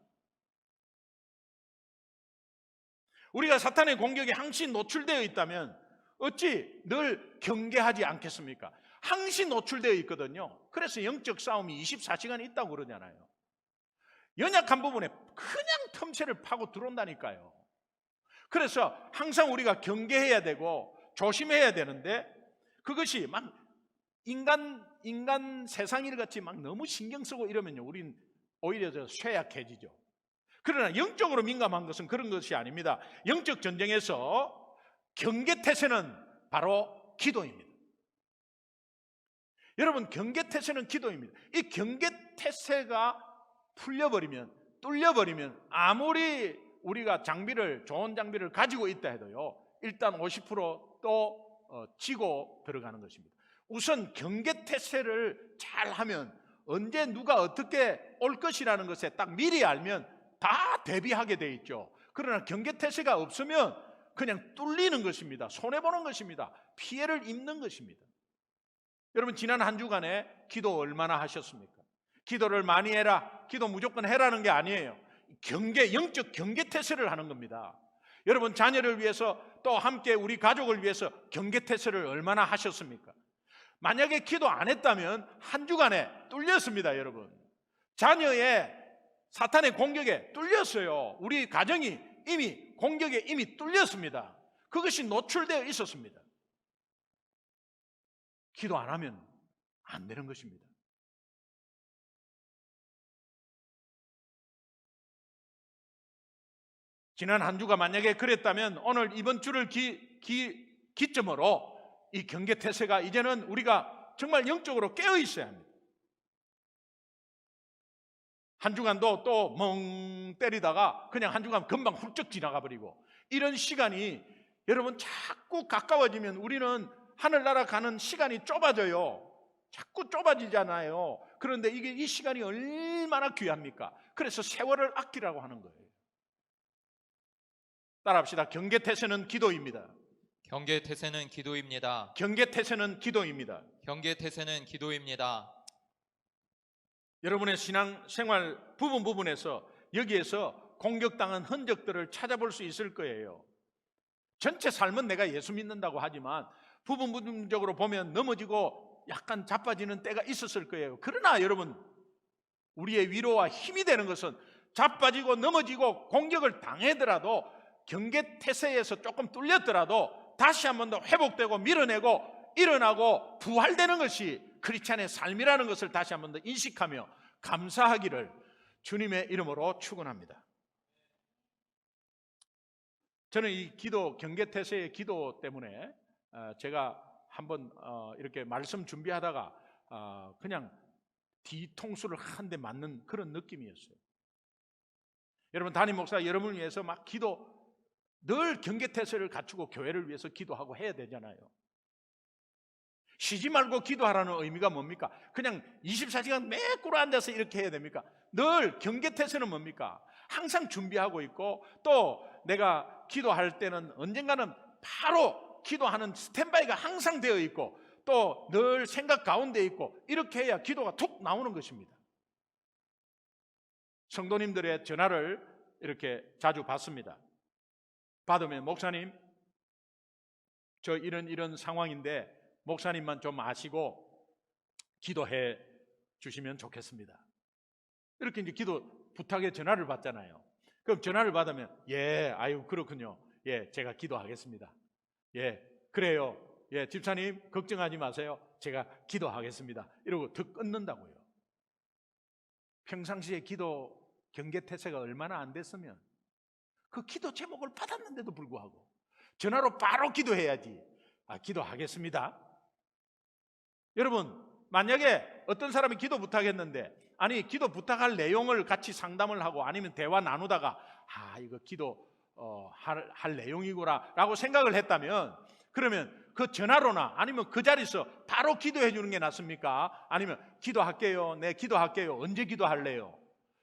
우리가 사탄의 공격에 항시 노출되어 있다면 어찌 늘 경계하지 않겠습니까? 항시 노출되어 있거든요. 그래서 영적 싸움이 24시간 있다고 그러잖아요. 연약한 부분에 그냥 틈새를 파고 들어온다니까요. 그래서 항상 우리가 경계해야 되고 조심해야 되는데 그것이 인간 세상 일 같이 너무 신경 쓰고 이러면요, 우린 오히려 쇠약해지죠. 그러나 영적으로 민감한 것은 그런 것이 아닙니다. 영적 전쟁에서 경계태세는 바로 기도입니다. 여러분, 경계태세는 기도입니다. 이 경계태세가 뚫려버리면 아무리 우리가 좋은 장비를 가지고 있다 해도요, 일단 50% 지고 들어가는 것입니다. 우선 경계태세를 잘 하면 언제 누가 어떻게 올 것이라는 것에 딱 미리 알면 다 대비하게 돼 있죠. 그러나 경계태세가 없으면 그냥 뚫리는 것입니다. 손해보는 것입니다. 피해를 입는 것입니다. 여러분, 지난 한 주간에 기도 얼마나 하셨습니까? 기도를 많이 해라, 기도 무조건 해라는 게 아니에요. 영적 경계태세를 하는 겁니다. 여러분, 자녀를 위해서 또 함께 우리 가족을 위해서 경계태세를 얼마나 하셨습니까? 만약에 기도 안 했다면 한 주간에 뚫렸습니다. 여러분, 자녀의 사탄의 공격에 뚫렸어요. 우리 가정이 공격에 이미 뚫렸습니다. 그것이 노출되어 있었습니다. 기도 안 하면 안 되는 것입니다. 지난 한 주가 만약에 그랬다면 오늘 이번 주를 기점으로 이 경계태세가 이제는 우리가 정말 영적으로 깨어 있어야 합니다. 한 주간도 또 멍 때리다가 그냥 한 주간 금방 훌쩍 지나가 버리고, 이런 시간이 여러분 자꾸 가까워지면 우리는 하늘나라 가는 시간이 좁아져요. 자꾸 좁아지잖아요. 그런데 이 시간이 얼마나 귀합니까? 그래서 세월을 아끼라고 하는 거예요. 따라합시다. 경계태세는 기도입니다. 경계태세는 기도입니다. 경계태세는 기도입니다. 경계태세는 기도입니다. 여러분의 신앙생활 부분에서 여기에서 공격당한 흔적들을 찾아볼 수 있을 거예요. 전체 삶은 내가 예수 믿는다고 하지만 부분적으로 보면 넘어지고 약간 자빠지는 때가 있었을 거예요. 그러나 여러분, 우리의 위로와 힘이 되는 것은 자빠지고 넘어지고 공격을 당하더라도, 경계태세에서 조금 뚫렸더라도 다시 한 번 더 회복되고 밀어내고 일어나고 부활되는 것이 크리스찬의 삶이라는 것을 다시 한 번 더 인식하며 감사하기를 주님의 이름으로 축원합니다. 저는 이 기도, 경계태세의 기도 때문에 제가 한번 이렇게 말씀 준비하다가 그냥 뒤통수를 한 대 맞는 그런 느낌이었어요. 여러분, 담임 목사 여러분을 위해서 막 늘 경계태세를 갖추고 교회를 위해서 기도하고 해야 되잖아요. 쉬지 말고 기도하라는 의미가 뭡니까? 그냥 24시간 매 꿇어 앉아서 이렇게 해야 됩니까? 늘 경계태세는 뭡니까? 항상 준비하고 있고, 또 내가 기도할 때는 언젠가는 바로 기도하는 스탠바이가 항상 되어 있고, 또 늘 생각 가운데 있고, 이렇게 해야 기도가 툭 나오는 것입니다. 성도님들의 전화를 이렇게 자주 받습니다. 받으면, 목사님, 저 이런 상황인데 목사님만 좀 아시고 기도해 주시면 좋겠습니다. 이렇게 이제 기도 부탁에 전화를 받잖아요. 그럼 전화를 받으면, 아유 그렇군요. 제가 기도하겠습니다. 그래요. 집사님 걱정하지 마세요. 제가 기도하겠습니다. 이러고 더 끊는다고요. 평상시에 기도 경계태세가 얼마나 안 됐으면 그 기도 제목을 받았는데도 불구하고 전화로 바로 기도해야지. 기도하겠습니다. 여러분, 만약에 어떤 사람이 기도 부탁했는데, 아니 기도 부탁할 내용을 같이 상담을 하고 아니면 대화 나누다가 이거 기도 할 내용이구나 라고 생각을 했다면, 그러면 그 전화로나 아니면 그 자리에서 바로 기도해 주는 게 낫습니까? 아니면 기도할게요. 네, 기도할게요. 언제 기도할래요?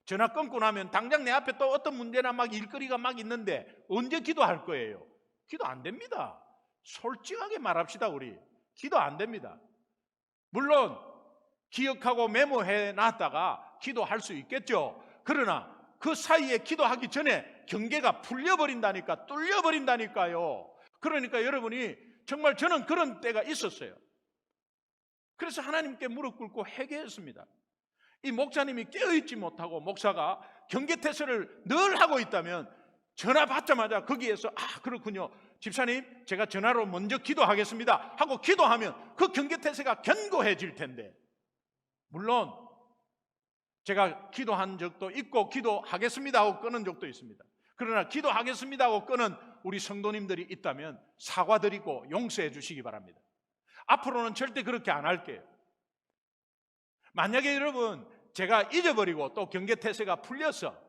전화 끊고 나면 당장 내 앞에 또 어떤 문제나 막 일거리가 막 있는데 언제 기도할 거예요? 기도 안 됩니다. 솔직하게 말합시다. 우리 기도 안 됩니다. 물론 기억하고 메모해 놨다가 기도할 수 있겠죠. 그러나 그 사이에 기도하기 전에 경계가 풀려버린다니까, 뚫려버린다니까요. 그러니까 여러분이 정말, 저는 그런 때가 있었어요. 그래서 하나님께 무릎 꿇고 회개했습니다. 이 목사님이 깨어있지 못하고 목사가 경계태세를 늘 하고 있다면 전화 받자마자 거기에서 그렇군요, 집사님 제가 전화로 먼저 기도하겠습니다 하고 기도하면 그 경계태세가 견고해질 텐데, 물론 제가 기도한 적도 있고 기도하겠습니다 하고 끊은 적도 있습니다. 그러나 기도하겠습니다 하고 끊은 우리 성도님들이 있다면 사과드리고 용서해 주시기 바랍니다. 앞으로는 절대 그렇게 안 할게요. 만약에 여러분 제가 잊어버리고 또 경계태세가 풀려서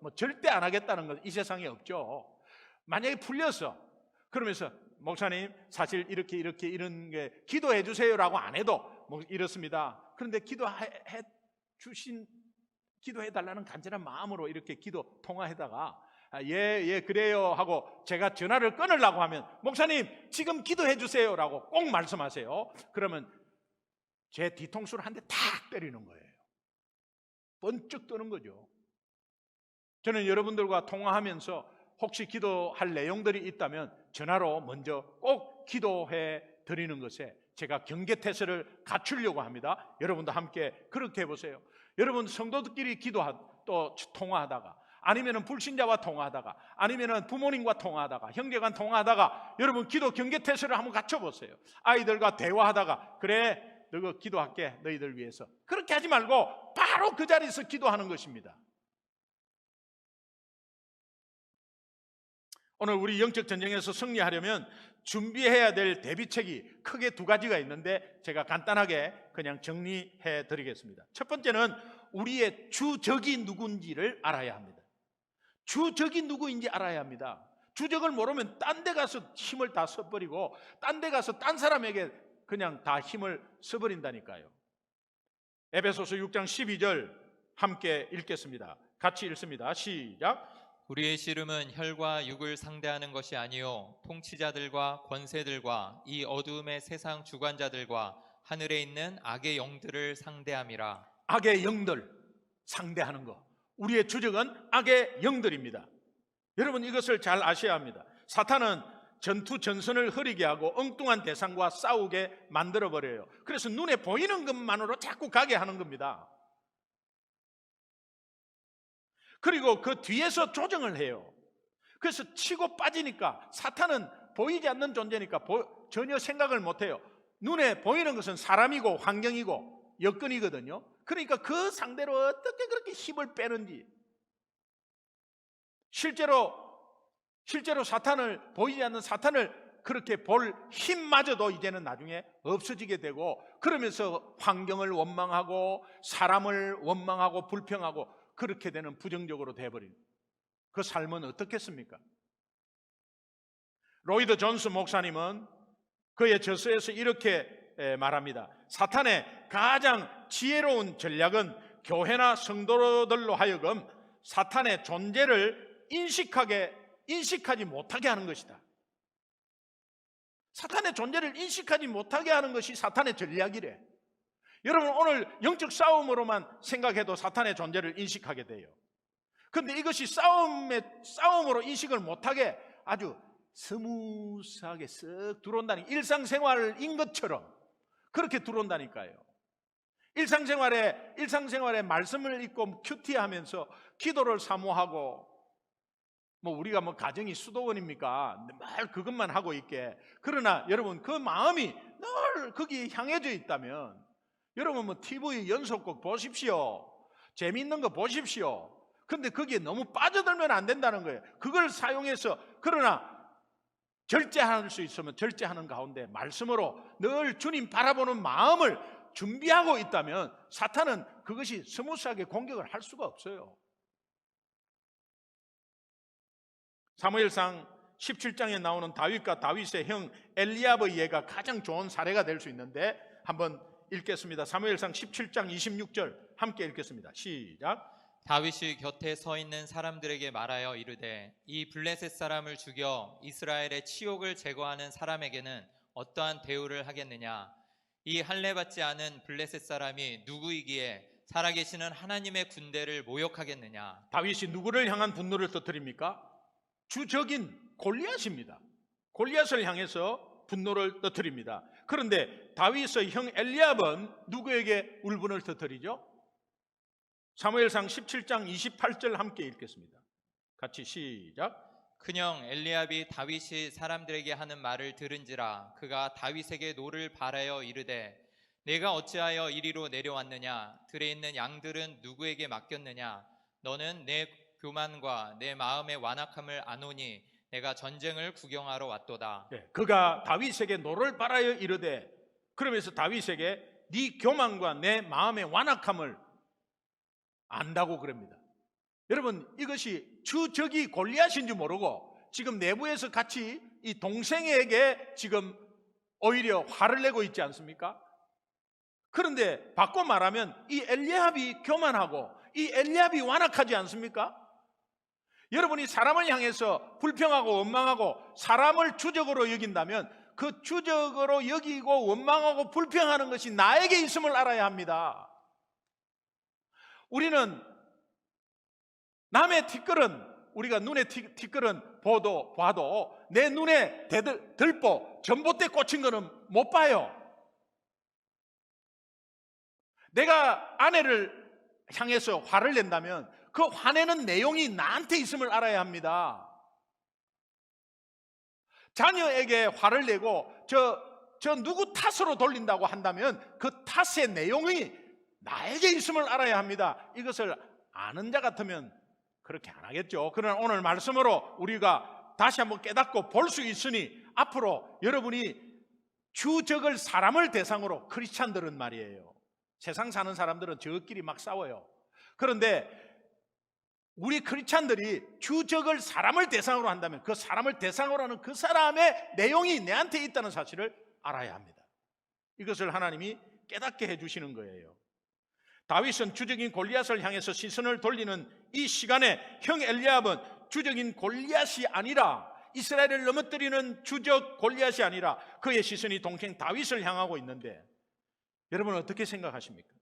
뭐 절대 안 하겠다는 건 이 세상에 없죠. 만약에 풀려서 그러면서 목사님 사실 이렇게 이런 게 기도해 주세요라고 안 해도 뭐 이렇습니다. 그런데 기도해 달라는 간절한 마음으로 이렇게 기도 통화하다가 그래요 하고 제가 전화를 끊으려고 하면 목사님 지금 기도해 주세요라고 꼭 말씀하세요. 그러면 제 뒤통수를 한 대 탁 때리는 거예요. 번쩍 뜨는 거죠. 저는 여러분들과 통화하면서 혹시 기도할 내용들이 있다면 전화로 먼저 꼭 기도해 드리는 것에 제가 경계태세를 갖추려고 합니다. 여러분도 함께 그렇게 해보세요. 여러분 성도들끼리 또 통화하다가, 아니면 불신자와 통화하다가, 아니면 부모님과 통화하다가, 형제간 통화하다가 여러분 기도 경계태세를 한번 갖춰보세요. 아이들과 대화하다가 그래 너가 기도할게 너희들 위해서, 그렇게 하지 말고 바로 그 자리에서 기도하는 것입니다. 오늘 우리 영적 전쟁에서 승리하려면 준비해야 될 대비책이 크게 두 가지가 있는데 제가 간단하게 그냥 정리해 드리겠습니다. 첫 번째는 우리의 주적이 누군지를 알아야 합니다. 주적이 누구인지 알아야 합니다. 주적을 모르면 딴 데 가서 힘을 다 써버리고 딴 데 가서 딴 사람에게 그냥 다 힘을 써버린다니까요. 에베소서 6장 12절 함께 읽겠습니다. 같이 읽습니다. 시작. 우리의 씨름은 혈과 육을 상대하는 것이 아니요 통치자들과 권세들과 이 어두움의 세상 주관자들과 하늘에 있는 악의 영들을 상대함이라. 악의 영들 상대하는 거. 우리의 주적은 악의 영들입니다. 여러분 이것을 잘 아셔야 합니다. 사탄은 전투 전선을 흐리게 하고 엉뚱한 대상과 싸우게 만들어버려요. 그래서 눈에 보이는 것만으로 자꾸 가게 하는 겁니다. 그리고 그 뒤에서 조정을 해요. 그래서 치고 빠지니까 사탄은 보이지 않는 존재니까 전혀 생각을 못해요. 눈에 보이는 것은 사람이고 환경이고 여건이거든요. 그러니까 그 상대로 어떻게 그렇게 힘을 빼는지, 실제로 사탄을, 보이지 않는 사탄을 그렇게 볼 힘마저도 이제는 나중에 없어지게 되고, 그러면서 환경을 원망하고 사람을 원망하고 불평하고 그렇게 되는 부정적으로 돼버린 그 삶은 어떻겠습니까? 로이드 존스 목사님은 그의 저서에서 이렇게 말합니다. 사탄의 가장 지혜로운 전략은 교회나 성도들로 하여금 사탄의 존재를 인식하지 못하게 하는 것이다. 사탄의 존재를 인식하지 못하게 하는 것이 사탄의 전략이래. 여러분 오늘 영적 싸움으로만 생각해도 사탄의 존재를 인식하게 돼요. 그런데 이것이 싸움으로 인식을 못하게 아주 스무스하게 쓱 들어온다니, 일상생활인 것처럼 그렇게 들어온다니까요. 일상생활에 말씀을 읽고 큐티하면서 기도를 사모하고, 우리가 가정이 수도원입니까? 늘 그것만 하고 있게. 그러나 여러분 그 마음이 늘 거기에 향해져 있다면, 여러분 TV 연속곡 보십시오. 재미있는 거 보십시오. 근데 거기에 너무 빠져들면 안 된다는 거예요. 그걸 사용해서, 그러나 절제할 수 있으면 절제하는 가운데 말씀으로 늘 주님 바라보는 마음을 준비하고 있다면 사탄은 그것이 스무스하게 공격을 할 수가 없어요. 사무엘상 17장에 나오는 다윗과 다윗의 형 엘리압의 예가 가장 좋은 사례가 될 수 있는데 한번 읽겠습니다. 사무엘상 17장 26절 함께 읽겠습니다. 시작. 다윗이 곁에 서 있는 사람들에게 말하여 이르되 이 블레셋 사람을 죽여 이스라엘의 치욕을 제거하는 사람에게는 어떠한 대우를 하겠느냐? 이 할례받지 않은 블레셋 사람이 누구이기에 살아계시는 하나님의 군대를 모욕하겠느냐? 다윗이 누구를 향한 분노를 터뜨립니까? 주적인 골리앗입니다. 골리앗을 향해서 분노를 터뜨립니다. 그런데 다윗의 형 엘리압은 누구에게 울분을 터뜨리죠? 사무엘상 17장 28절 함께 읽겠습니다. 같이 시작. 큰형 엘리압이 다윗이 사람들에게 하는 말을 들은지라 그가 다윗에게 노를 바라여 이르되 내가 어찌하여 이리로 내려왔느냐? 들에 있는 양들은 누구에게 맡겼느냐? 너는 내 교만과 내 마음의 완악함을 아노니 내가 전쟁을 구경하러 왔도다. 그가 다윗에게 노를 바라여 이르되, 그러면서 다윗에게 네 교만과 내 마음의 완악함을 안다고 그럽니다. 여러분 이것이 주적이 골리앗인 줄 모르고 지금 내부에서 같이 이 동생에게 지금 오히려 화를 내고 있지 않습니까? 그런데 바꿔 말하면 이 엘리압이 교만하고 이 엘리압이 완악하지 않습니까? 여러분이 사람을 향해서 불평하고 원망하고 사람을 주적으로 여긴다면 그 주적으로 여기고 원망하고 불평하는 것이 나에게 있음을 알아야 합니다. 우리는 남의 티끌은, 우리가 눈에 티끌은 봐도 내 눈에 들보, 전봇대 꽂힌 거는 못 봐요. 내가 아내를 향해서 화를 낸다면 그 화내는 내용이 나한테 있음을 알아야 합니다. 자녀에게 화를 내고 저 누구 탓으로 돌린다고 한다면 그 탓의 내용이 나에게 있음을 알아야 합니다. 이것을 아는 자 같으면 그렇게 안 하겠죠. 그러나 오늘 말씀으로 우리가 다시 한번 깨닫고 볼 수 있으니 앞으로 여러분이 주적을 사람을 대상으로, 크리스찬들은 말이에요, 세상 사는 사람들은 저끼리 막 싸워요. 그런데 우리 크리스찬들이 주적을 사람을 대상으로 한다면 그 사람을 대상으로 하는 그 사람의 내용이 내한테 있다는 사실을 알아야 합니다. 이것을 하나님이 깨닫게 해주시는 거예요. 다윗은 주적인 골리앗을 향해서 시선을 돌리는 이 시간에 형 엘리압은 주적인 골리앗이 아니라, 이스라엘을 넘어뜨리는 주적 골리앗이 아니라 그의 시선이 동생 다윗을 향하고 있는데, 여러분은 어떻게 생각하십니까?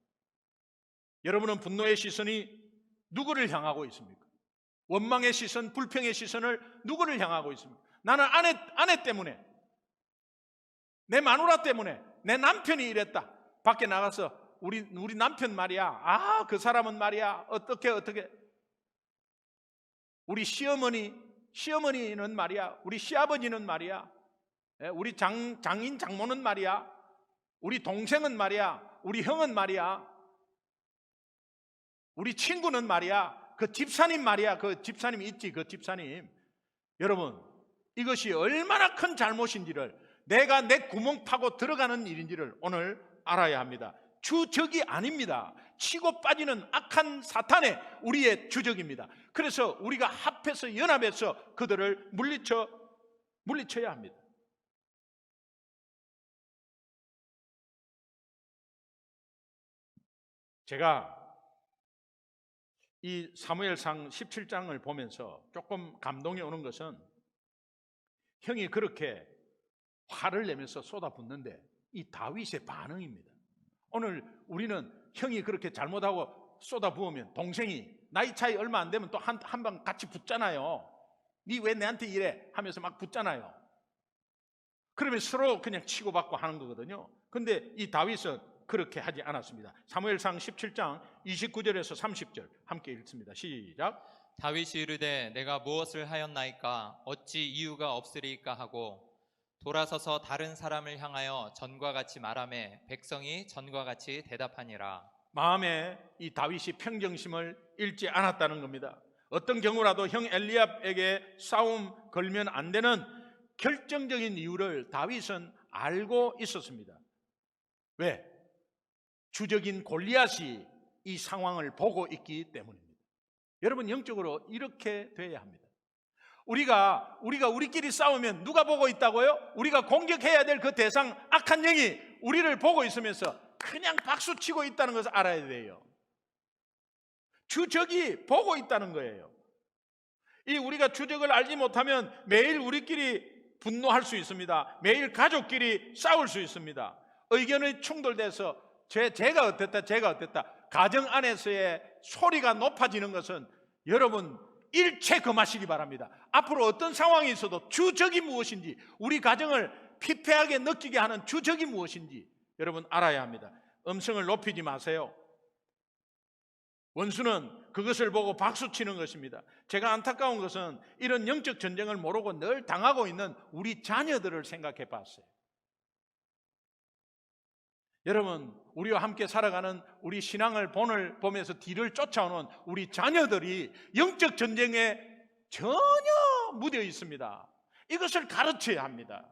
여러분은 분노의 시선이 누구를 향하고 있습니까? 원망의 시선, 불평의 시선을 누구를 향하고 있습니까? 나는 아내 때문에, 내 마누라 때문에, 내 남편이 이랬다. 밖에 나가서 우리 남편 말이야, 그 사람은 말이야, 어떻게 우리 시어머니는 말이야, 우리 시아버지는 말이야, 우리 장인 장모는 말이야, 우리 동생은 말이야, 우리 형은 말이야, 우리 친구는 말이야, 그 집사님 말이야, 그 집사님 있지, 그 집사님. 여러분, 이것이 얼마나 큰 잘못인지를, 내가 내 구멍 파고 들어가는 일인지를 오늘 알아야 합니다. 주적이 아닙니다. 치고 빠지는 악한 사탄의 우리의 주적입니다. 그래서 우리가 합해서 연합해서 그들을 물리쳐야 합니다. 제가 이 사무엘상 17장을 보면서 조금 감동이 오는 것은, 형이 그렇게 화를 내면서 쏟아붓는데 이 다윗의 반응입니다. 오늘 우리는 형이 그렇게 잘못하고 쏟아부으면 동생이 나이 차이 얼마 안 되면 또 한 방 같이 붙잖아요. 니 왜 내한테 이래 하면서 막 붙잖아요. 그러면 서로 그냥 치고받고 하는 거거든요. 근데 이 다윗은 그렇게 하지 않았습니다. 사무엘상 17장 29절에서 30절 함께 읽습니다. 시작. 다윗이 이르되 내가 무엇을 하였나이까? 어찌 이유가 없으리까 하고 돌아서서 다른 사람을 향하여 전과 같이 말하매 백성이 전과 같이 대답하니라. 마음에 이 다윗이 평정심을 잃지 않았다는 겁니다. 어떤 경우라도 형 엘리압에게 싸움 걸면 안 되는 결정적인 이유를 다윗은 알고 있었습니다. 왜? 주적인 골리앗이 이 상황을 보고 있기 때문입니다. 여러분, 영적으로 이렇게 돼야 합니다. 우리가 우리끼리 싸우면 누가 보고 있다고요? 우리가 공격해야 될 그 대상, 악한 영이 우리를 보고 있으면서 그냥 박수치고 있다는 것을 알아야 돼요. 주적이 보고 있다는 거예요. 이 우리가 주적을 알지 못하면 매일 우리끼리 분노할 수 있습니다. 매일 가족끼리 싸울 수 있습니다. 의견이 충돌돼서 제가 어땠다 가정 안에서의 소리가 높아지는 것은 여러분 일체 금하시기 바랍니다. 앞으로 어떤 상황이 있어도 주적이 무엇인지, 우리 가정을 피폐하게 느끼게 하는 주적이 무엇인지 여러분 알아야 합니다. 음성을 높이지 마세요. 원수는 그것을 보고 박수치는 것입니다. 제가 안타까운 것은 이런 영적 전쟁을 모르고 늘 당하고 있는 우리 자녀들을 생각해 봤어요. 여러분, 우리와 함께 살아가는 우리 신앙을 본을 보면서 뒤를 쫓아오는 우리 자녀들이 영적 전쟁에 전혀 무뎌 있습니다. 이것을 가르쳐야 합니다.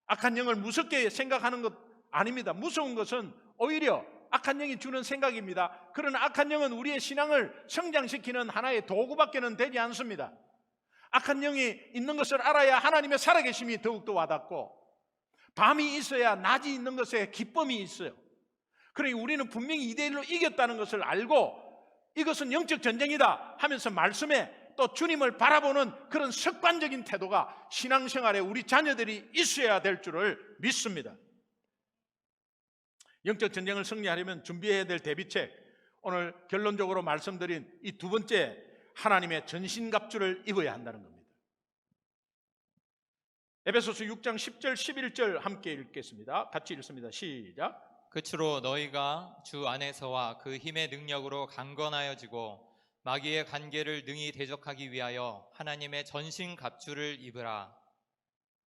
악한 영을 무섭게 생각하는 것 아닙니다. 무서운 것은 오히려 악한 영이 주는 생각입니다. 그러나 악한 영은 우리의 신앙을 성장시키는 하나의 도구밖에는 되지 않습니다. 악한 영이 있는 것을 알아야 하나님의 살아계심이 더욱더 와닿고, 밤이 있어야 낮이 있는 것에 기쁨이 있어요. 그러니 우리는 분명히 2대1로 이겼다는 것을 알고 이것은 영적 전쟁이다 하면서 말씀에 또 주님을 바라보는 그런 습관적인 태도가 신앙생활에 우리 자녀들이 있어야 될 줄을 믿습니다. 영적 전쟁을 승리하려면 준비해야 될 대비책, 오늘 결론적으로 말씀드린 이 두 번째, 하나님의 전신갑주를 입어야 한다는 겁니다. 에베소서 6장 10절 11절 함께 읽겠습니다. 같이 읽습니다. 시작. 끝으로 너희가 주 안에서와 그 힘의 능력으로 강건하여지고 마귀의 관계를 능히 대적하기 위하여 하나님의 전신 갑주를 입으라.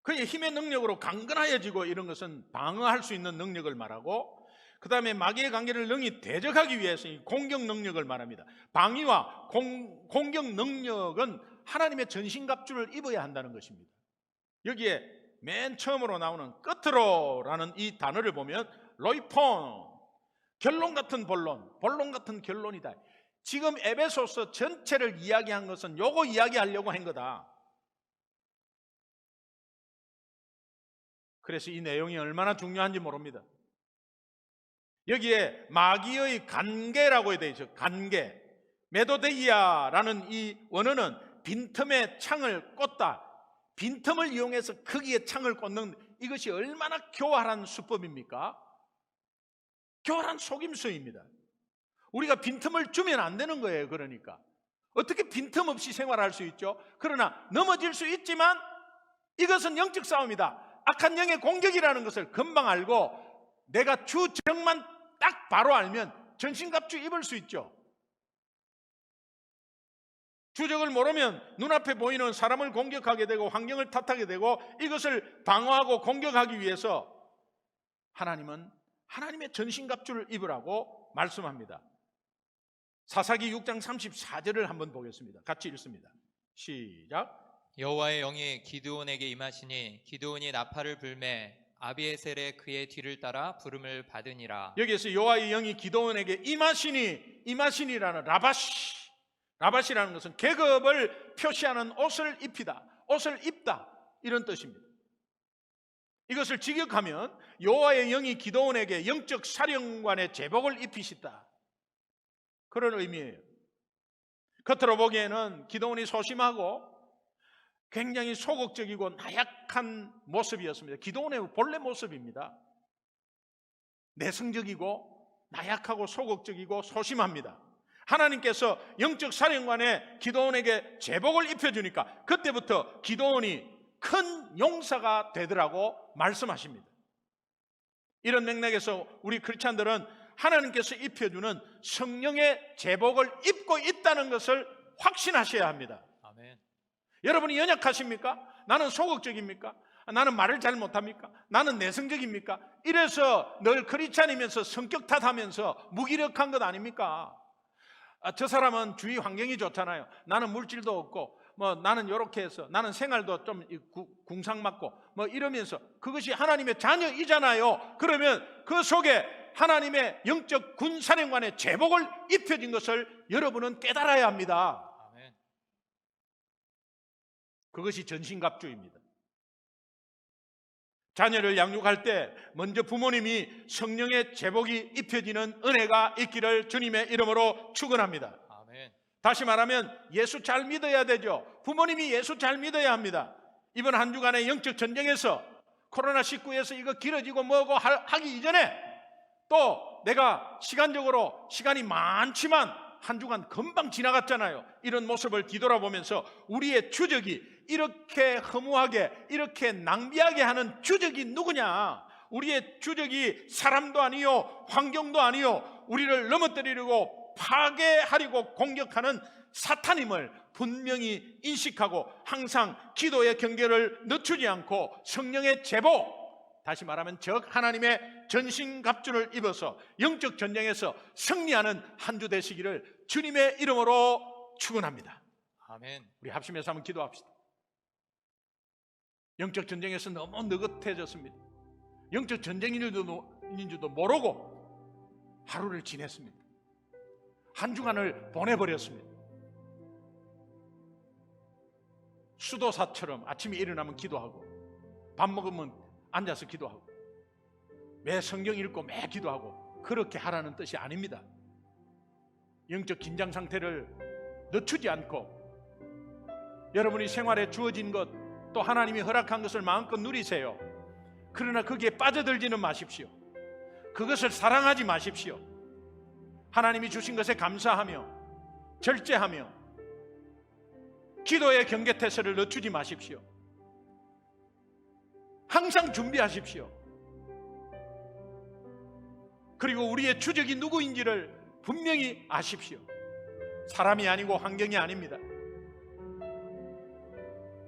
그의 힘의 능력으로 강건하여지고, 이런 것은 방어할 수 있는 능력을 말하고, 그 다음에 마귀의 관계를 능히 대적하기 위해서 공격 능력을 말합니다. 방위와 공격 능력은 하나님의 전신갑주를 입어야 한다는 것입니다. 여기에 맨 처음으로 나오는 끝으로라는 이 단어를 보면 로이폰, 결론 같은 본론, 본론 같은 결론이다. 지금 에베소서 전체를 이야기한 것은 요거 이야기하려고 한 거다. 그래서 이 내용이 얼마나 중요한지 모릅니다. 여기에 마귀의 간계라고 되어 있죠. 간계. 메도데이아라는 이 원어는 빈틈에 창을 꽂다. 빈틈을 이용해서 거기에 창을 꽂는, 이것이 얼마나 교활한 수법입니까? 교활한 속임수입니다. 우리가 빈틈을 주면 안 되는 거예요. 그러니까 어떻게 빈틈 없이 생활할 수 있죠? 그러나 넘어질 수 있지만 이것은 영적 싸움이다. 악한 영의 공격이라는 것을 금방 알고 내가 주정만 딱 바로 알면 전신갑주 입을 수 있죠. 주적을 모르면 눈앞에 보이는 사람을 공격하게 되고 환경을 탓하게 되고, 이것을 방어하고 공격하기 위해서 하나님은 하나님의 전신갑주를 입으라고 말씀합니다. 사사기 6장 34절을 한번 보겠습니다. 같이 읽습니다. 시작. 여호와의 영이 기드온에게 임하시니 기드온이 나팔을 불매 아비에셀의 그의 뒤를 따라 부름을 받으니라. 여기에서 여호와의 영이 기드온에게 임하시니라는 라바시라는 것은 계급을 표시하는 옷을 입히다, 옷을 입다, 이런 뜻입니다. 이것을 직역하면 여호와의 영이 기드온에게 영적 사령관의 제복을 입히시다, 그런 의미예요. 겉으로 보기에는 기드온이 소심하고 굉장히 소극적이고 나약한 모습이었습니다. 기드온의 본래 모습입니다. 내성적이고 나약하고 소극적이고 소심합니다. 하나님께서 영적 사령관의 기드온에게 제복을 입혀주니까 그때부터 기드온이 큰 용사가 되더라고 말씀하십니다. 이런 맥락에서 우리 크리스찬들은 하나님께서 입혀주는 성령의 제복을 입고 있다는 것을 확신하셔야 합니다. 아멘. 여러분이 연약하십니까? 나는 소극적입니까? 나는 말을 잘 못합니까? 나는 내성적입니까? 이래서 늘 크리스찬이면서 성격 탓하면서 무기력한 것 아닙니까? 저 사람은 주위 환경이 좋잖아요. 나는 물질도 없고 나는 이렇게 해서 나는 생활도 좀 궁상맞고 이러면서 그것이 하나님의 자녀이잖아요. 그러면 그 속에 하나님의 영적 군사령관의 제복을 입혀진 것을 여러분은 깨달아야 합니다. 아멘. 그것이 전신갑주입니다. 자녀를 양육할 때 먼저 부모님이 성령의 제복이 입혀지는 은혜가 있기를 주님의 이름으로 축원합니다. 아멘. 다시 말하면 예수 잘 믿어야 되죠. 부모님이 예수 잘 믿어야 합니다. 이번 한 주간의 영적 전쟁에서 코로나19에서 이거 길어지고 뭐고 하기 이전에 또 내가 시간이 많지만 한 주간 금방 지나갔잖아요. 이런 모습을 뒤돌아보면서 우리의 주적이 이렇게 허무하게 이렇게 낭비하게 하는 주적이 누구냐? 우리의 주적이 사람도 아니요 환경도 아니요 우리를 넘어뜨리려고 파괴하려고 공격하는 사탄임을 분명히 인식하고 항상 기도의 경계를 늦추지 않고 성령의 제복, 다시 말하면 즉 하나님의 전신갑주를 입어서 영적 전쟁에서 승리하는 한 주 되시기를 주님의 이름으로 축원합니다. 아멘. 우리 합심해서 한번 기도합시다. 영적 전쟁에서 너무 느긋해졌습니다. 영적 전쟁인 줄도 모르고 하루를 지냈습니다. 한 주간을 보내버렸습니다. 수도사처럼 아침에 일어나면 기도하고 밥 먹으면 앉아서 기도하고 매 성경 읽고 매 기도하고 그렇게 하라는 뜻이 아닙니다. 영적 긴장 상태를 늦추지 않고 여러분이 생활에 주어진 것 또 하나님이 허락한 것을 마음껏 누리세요. 그러나 거기에 빠져들지는 마십시오. 그것을 사랑하지 마십시오. 하나님이 주신 것에 감사하며 절제하며 기도의 경계태세를 늦추지 마십시오. 항상 준비하십시오. 그리고 우리의 주적이 누구인지를 분명히 아십시오. 사람이 아니고 환경이 아닙니다.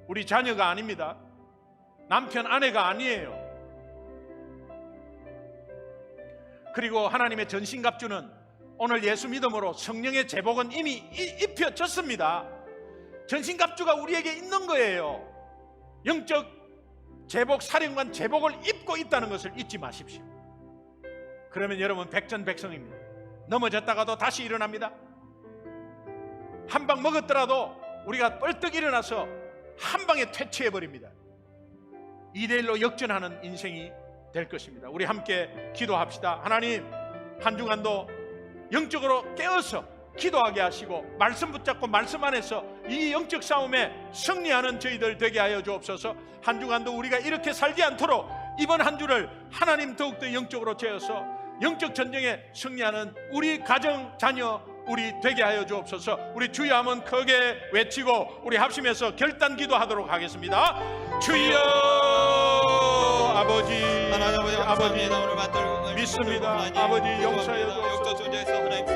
우리 자녀가 아닙니다. 남편, 아내가 아니에요. 그리고 하나님의 전신갑주는 오늘 예수 믿음으로 성령의 제복은 이미 입혀졌습니다. 전신갑주가 우리에게 있는 거예요. 영적 제복, 사령관 제복을 입고 있다는 것을 잊지 마십시오. 그러면 여러분 백전백승입니다. 넘어졌다가도 다시 일어납니다. 한 방 먹었더라도 우리가 벌떡 일어나서 한 방에 퇴치해버립니다. 2대1로 역전하는 인생이 될 것입니다. 우리 함께 기도합시다. 하나님, 한 주간도 영적으로 깨어서 기도하게 하시고 말씀 붙잡고 말씀 안에서 이 영적 싸움에 승리하는 저희들 되게 하여 주옵소서. 한 주간도 우리가 이렇게 살지 않도록 이번 한 주를 하나님 더욱더 영적으로 채워서 영적 전쟁에 승리하는 우리 가정, 자녀 우리 되게 하여 주옵소서. 우리 주여 한번 크게 외치고 우리 합심해서 결단 기도하도록 하겠습니다. 주여 아버지, 하나님 아버지 감사합니다. 오늘 만들고 믿습니다. 아버지 용서해 주옵소서. 영적 존재에서 하나님